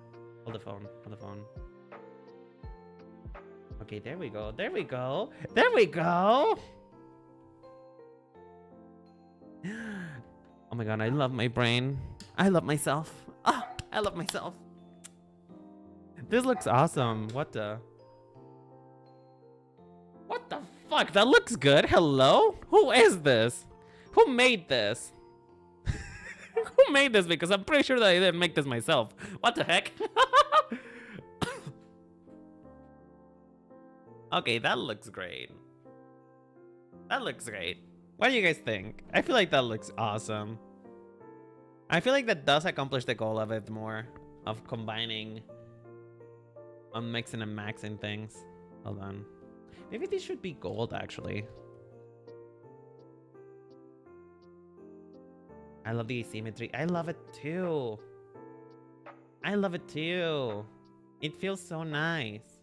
Hold the phone. Hold the phone. Okay, there we go. There we go. There we go. Oh my god, I love my brain. I love myself. Ah, I love myself. This looks awesome. What the? What the fuck? That looks good. Hello? Who is this? Who made this? Who made this? Because I'm pretty sure that I didn't make this myself. What the heck? Okay, that looks great. That looks great. What do you guys think? I feel like that looks awesome. I feel like that does accomplish the goal of it more. Of combining. On mixing and maxing things. Hold on. Maybe these should be gold, actually. I love the asymmetry. I love it too. I love it too. It feels so nice.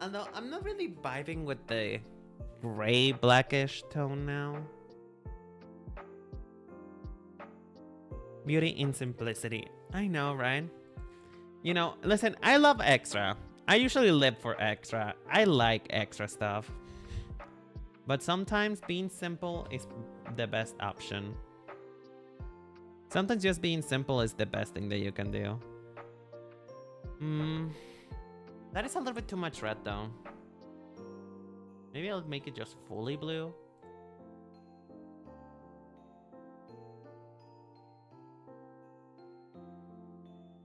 Although I'm not really vibing with the gray blackish tone now. Beauty in simplicity. I know, right? You know, listen, I love extra. I usually live for extra. I like extra stuff. But sometimes being simple is the best option. Sometimes just being simple is the best thing that you can do. That is a little bit too much red though. Maybe I'll make it just fully blue.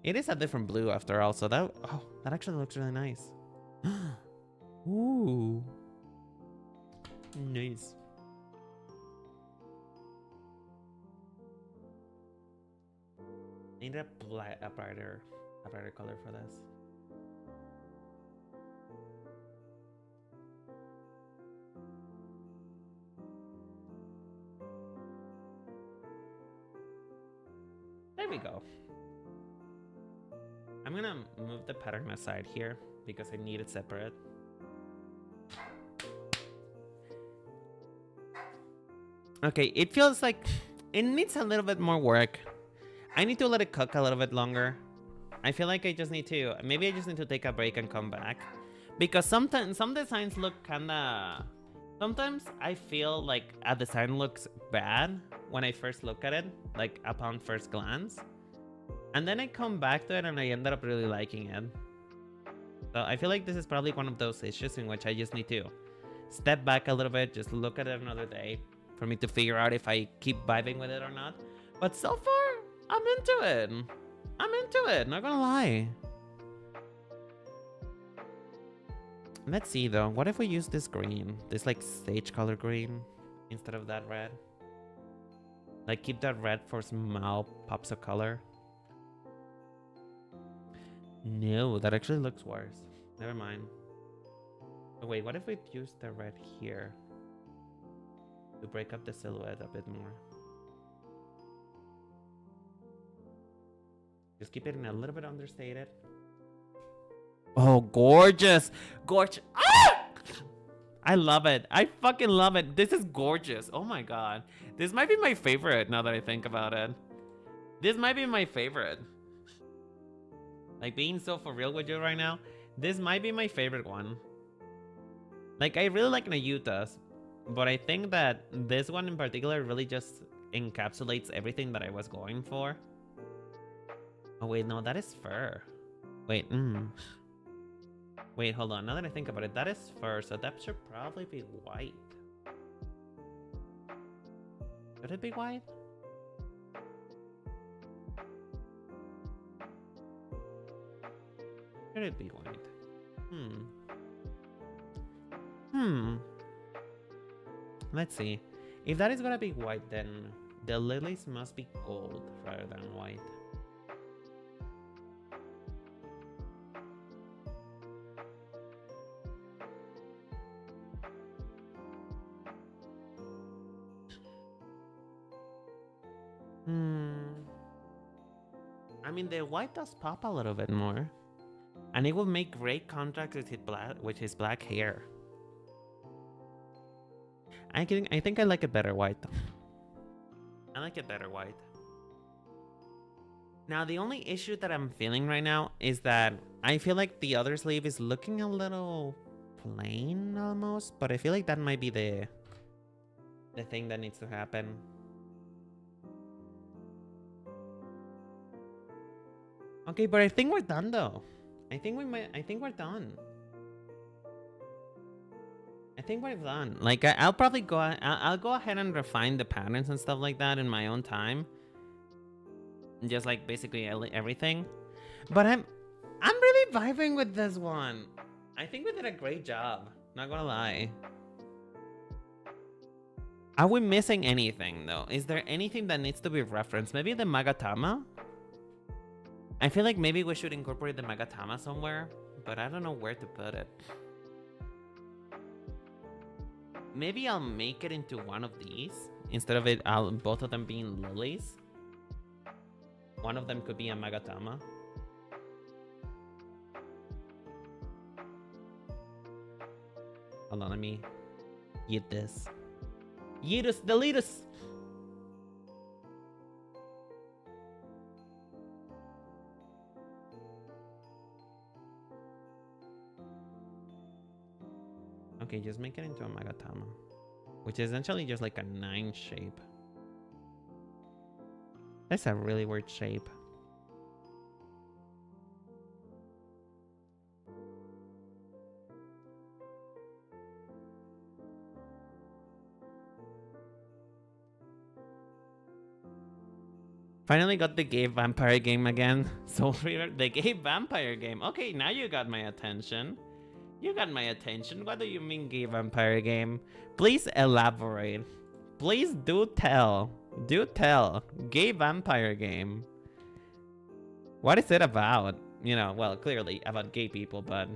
It is a different blue after all, so that actually looks really nice. Ooh. Nice. Need a brighter color for this. There we go. I'm gonna move the pattern aside here because I need it separate. Okay, it feels like it needs a little bit more work. I need to let it cook a little bit longer. I feel like I just need to, maybe I just need to take a break and come back. Because sometimes some designs look kinda, sometimes I feel like a design looks bad when I first look at it, like upon first glance. And then I come back to it and I ended up really liking it. So I feel like this is probably one of those issues in which I just need to step back a little bit, just look at it another day for me to figure out if I keep vibing with it or not. But so far, I'm into it. I'm into it, not gonna lie. Let's see though, what if we use this green? This like sage color green instead of that red? Like keep that red for small pops of color. No, that actually looks worse. Never mind. Oh, wait, what if we use the red here? To break up the silhouette a bit more. Just keep it in a little bit understated. Oh, gorgeous! Gorgeous! Ah! I love it. I fucking love it. This is gorgeous. Oh my god. This might be my favorite now that I think about it. This might be my favorite. Like, being so for real with you right now, this might be my favorite one. Like, I really like Nayuta's, but I think that this one in particular really just encapsulates everything that I was going for. Oh, wait, no, that is fur. Wait, Wait, hold on. Now that I think about it, that is fur, so that should probably be white. Should it be white? Should it be white? Let's see. If that is gonna be white, then the lilies must be gold rather than white. I mean, the white does pop a little bit more. And it will make great contrast with his black hair. I think I like it better white. I like it better white. Now, the only issue that I'm feeling right now is that I feel like the other sleeve is looking a little plain almost, but I feel like that might be the thing that needs to happen. Okay, but I think we're done though. I think we're done. I think we're done. Like I'll probably I'll go ahead and refine the patterns and stuff like that in my own time. Just like basically everything. But I'm really vibing with this one. I think we did a great job. Not gonna lie. Are we missing anything though? Is there anything that needs to be referenced? Maybe the Magatama? I feel like maybe we should incorporate the Magatama somewhere, but I don't know where to put it. Maybe I'll make it into one of these instead of both of them being lilies. One of them could be a Magatama. Hold on, let me eat this. Eat us, delete us. Okay, just make it into a Magatama, which is essentially just like a 9 shape. That's a really weird shape. Finally got the gay vampire game again. Soul Reader, the gay vampire game. Okay, now you got my attention. You got my attention. What do you mean gay vampire game? Please elaborate. Please do tell. Do tell. Gay vampire game. What is it about? You know, well, clearly about gay people, but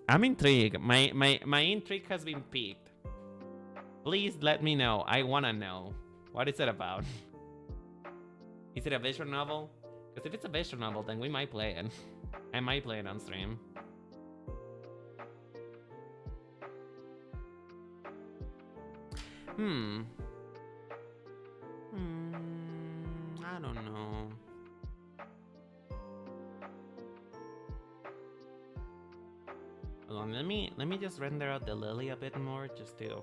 I'm intrigued. My intrigue has been piqued. Please let me know. I wanna know. What is it about? Is it a visual novel? Because if it's a visual novel, then we might play it. I might play it on stream. I don't know. Hold on, let me just render out the lily a bit more, just to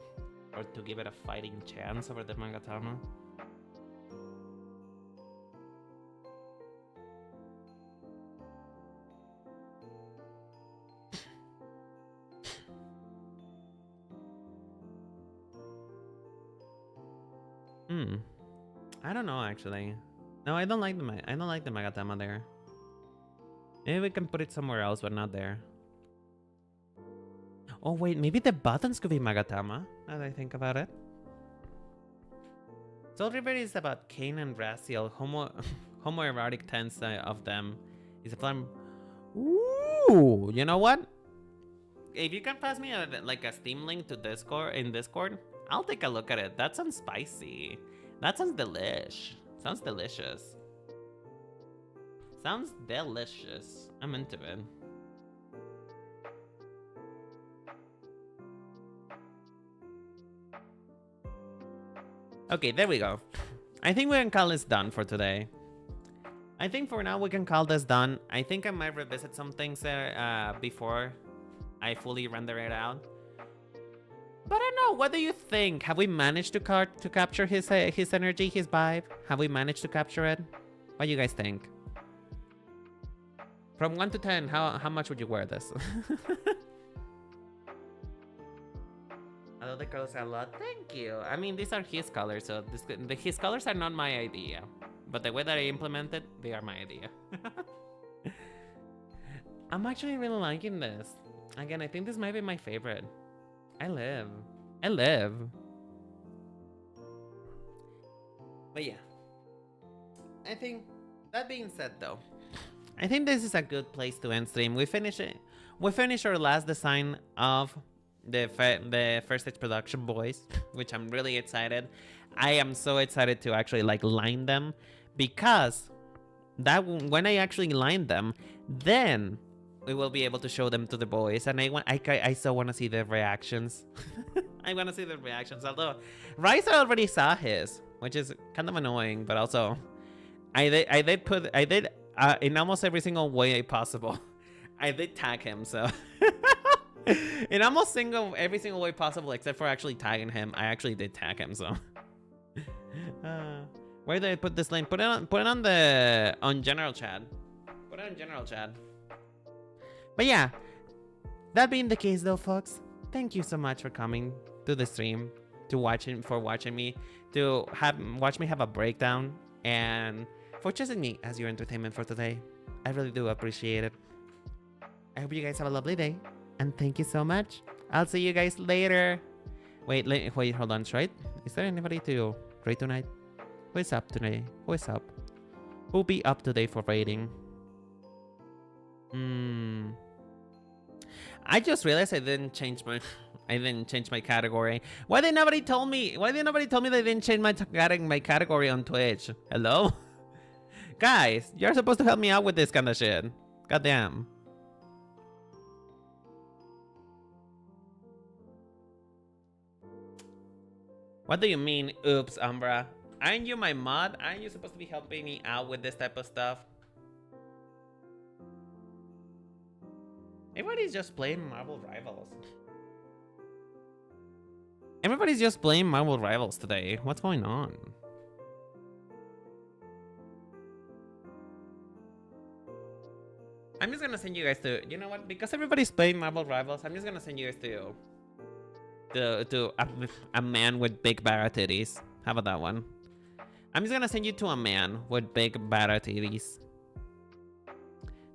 give it a fighting chance over the Magatama. I don't know actually. No, I don't like the Magatama there. Maybe we can put it somewhere else, but not there. Oh wait, maybe the buttons could be Magatama, now that I think about it. Soul River is about Cain and Raziel, homoerotic tense of them. Is a plan. Ooh, you know what? If you can pass me a Steam link to Discord, I'll take a look at it. That sounds spicy. That sounds delish. Sounds delicious. Sounds delicious. I'm into it. Okay, there we go. I think we can call this done for today. I think for now we can call this done. I think I might revisit some things before I fully render it out. But I don't know. What do you think? Have we managed to capture his energy, his vibe? Have we managed to capture it? What do you guys think? From 1 to 10, how much would you wear this? I love the colors a lot. Thank you. I mean, these are his colors, so his colors are not my idea. But the way that I implement it, they are my idea. I'm actually really liking this. Again, I think this might be my favorite. I live. But yeah. I think, that being said though, I think this is a good place to end stream. We finish our last design of the first stage production boys, which I'm really excited. I am so excited to actually like line them, because that when I actually line them, then we will be able to show them to the boys, and I so want to see their reactions. I want to see their reactions. Although Rice already saw his, which is kind of annoying, but also I did in almost every single way possible. I did tag him, so in almost every single way possible, except for actually tagging him, I actually did tag him. So where did I put this link? Put it on general chat. Put it on general chat. But yeah, that being the case though, folks, thank you so much for coming to the stream, for watching me, to watch me have a breakdown, and for choosing me as your entertainment for today. I really do appreciate it. I hope you guys have a lovely day, and thank you so much. I'll see you guys later. Wait, hold on, right? Is there anybody to rate tonight? Who is up today? Who is up? Who'll be up today for rating? I just realized I didn't change my category. Why did nobody tell me? Why did nobody tell me they didn't change my category on Twitch? Hello? Guys, you're supposed to help me out with this kind of shit. Goddamn. What do you mean, oops, Umbra? Aren't you my mod? Aren't you supposed to be helping me out with this type of stuff? Everybody's just playing Marvel Rivals. Everybody's just playing Marvel Rivals today. What's going on? I'm just gonna send you guys to, you know what? Because everybody's playing Marvel Rivals, I'm just gonna send you guys to a man with big bara titties. How about that one? I'm just gonna send you to a man with big bara titties.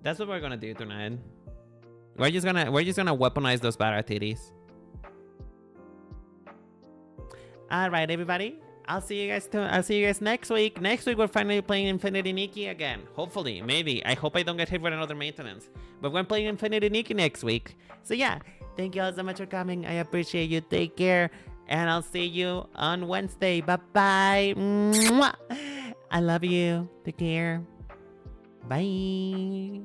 That's what we're gonna do tonight. We're just gonna weaponize those bara titties. All right, everybody. I'll see you guys next week. Next week we're finally playing Infinity Nikki again. Hopefully, maybe. I hope I don't get hit with another maintenance. But we're playing Infinity Nikki next week. So yeah, thank you all so much for coming. I appreciate you. Take care, and I'll see you on Wednesday. Bye bye. Mwah. I love you. Take care. Bye.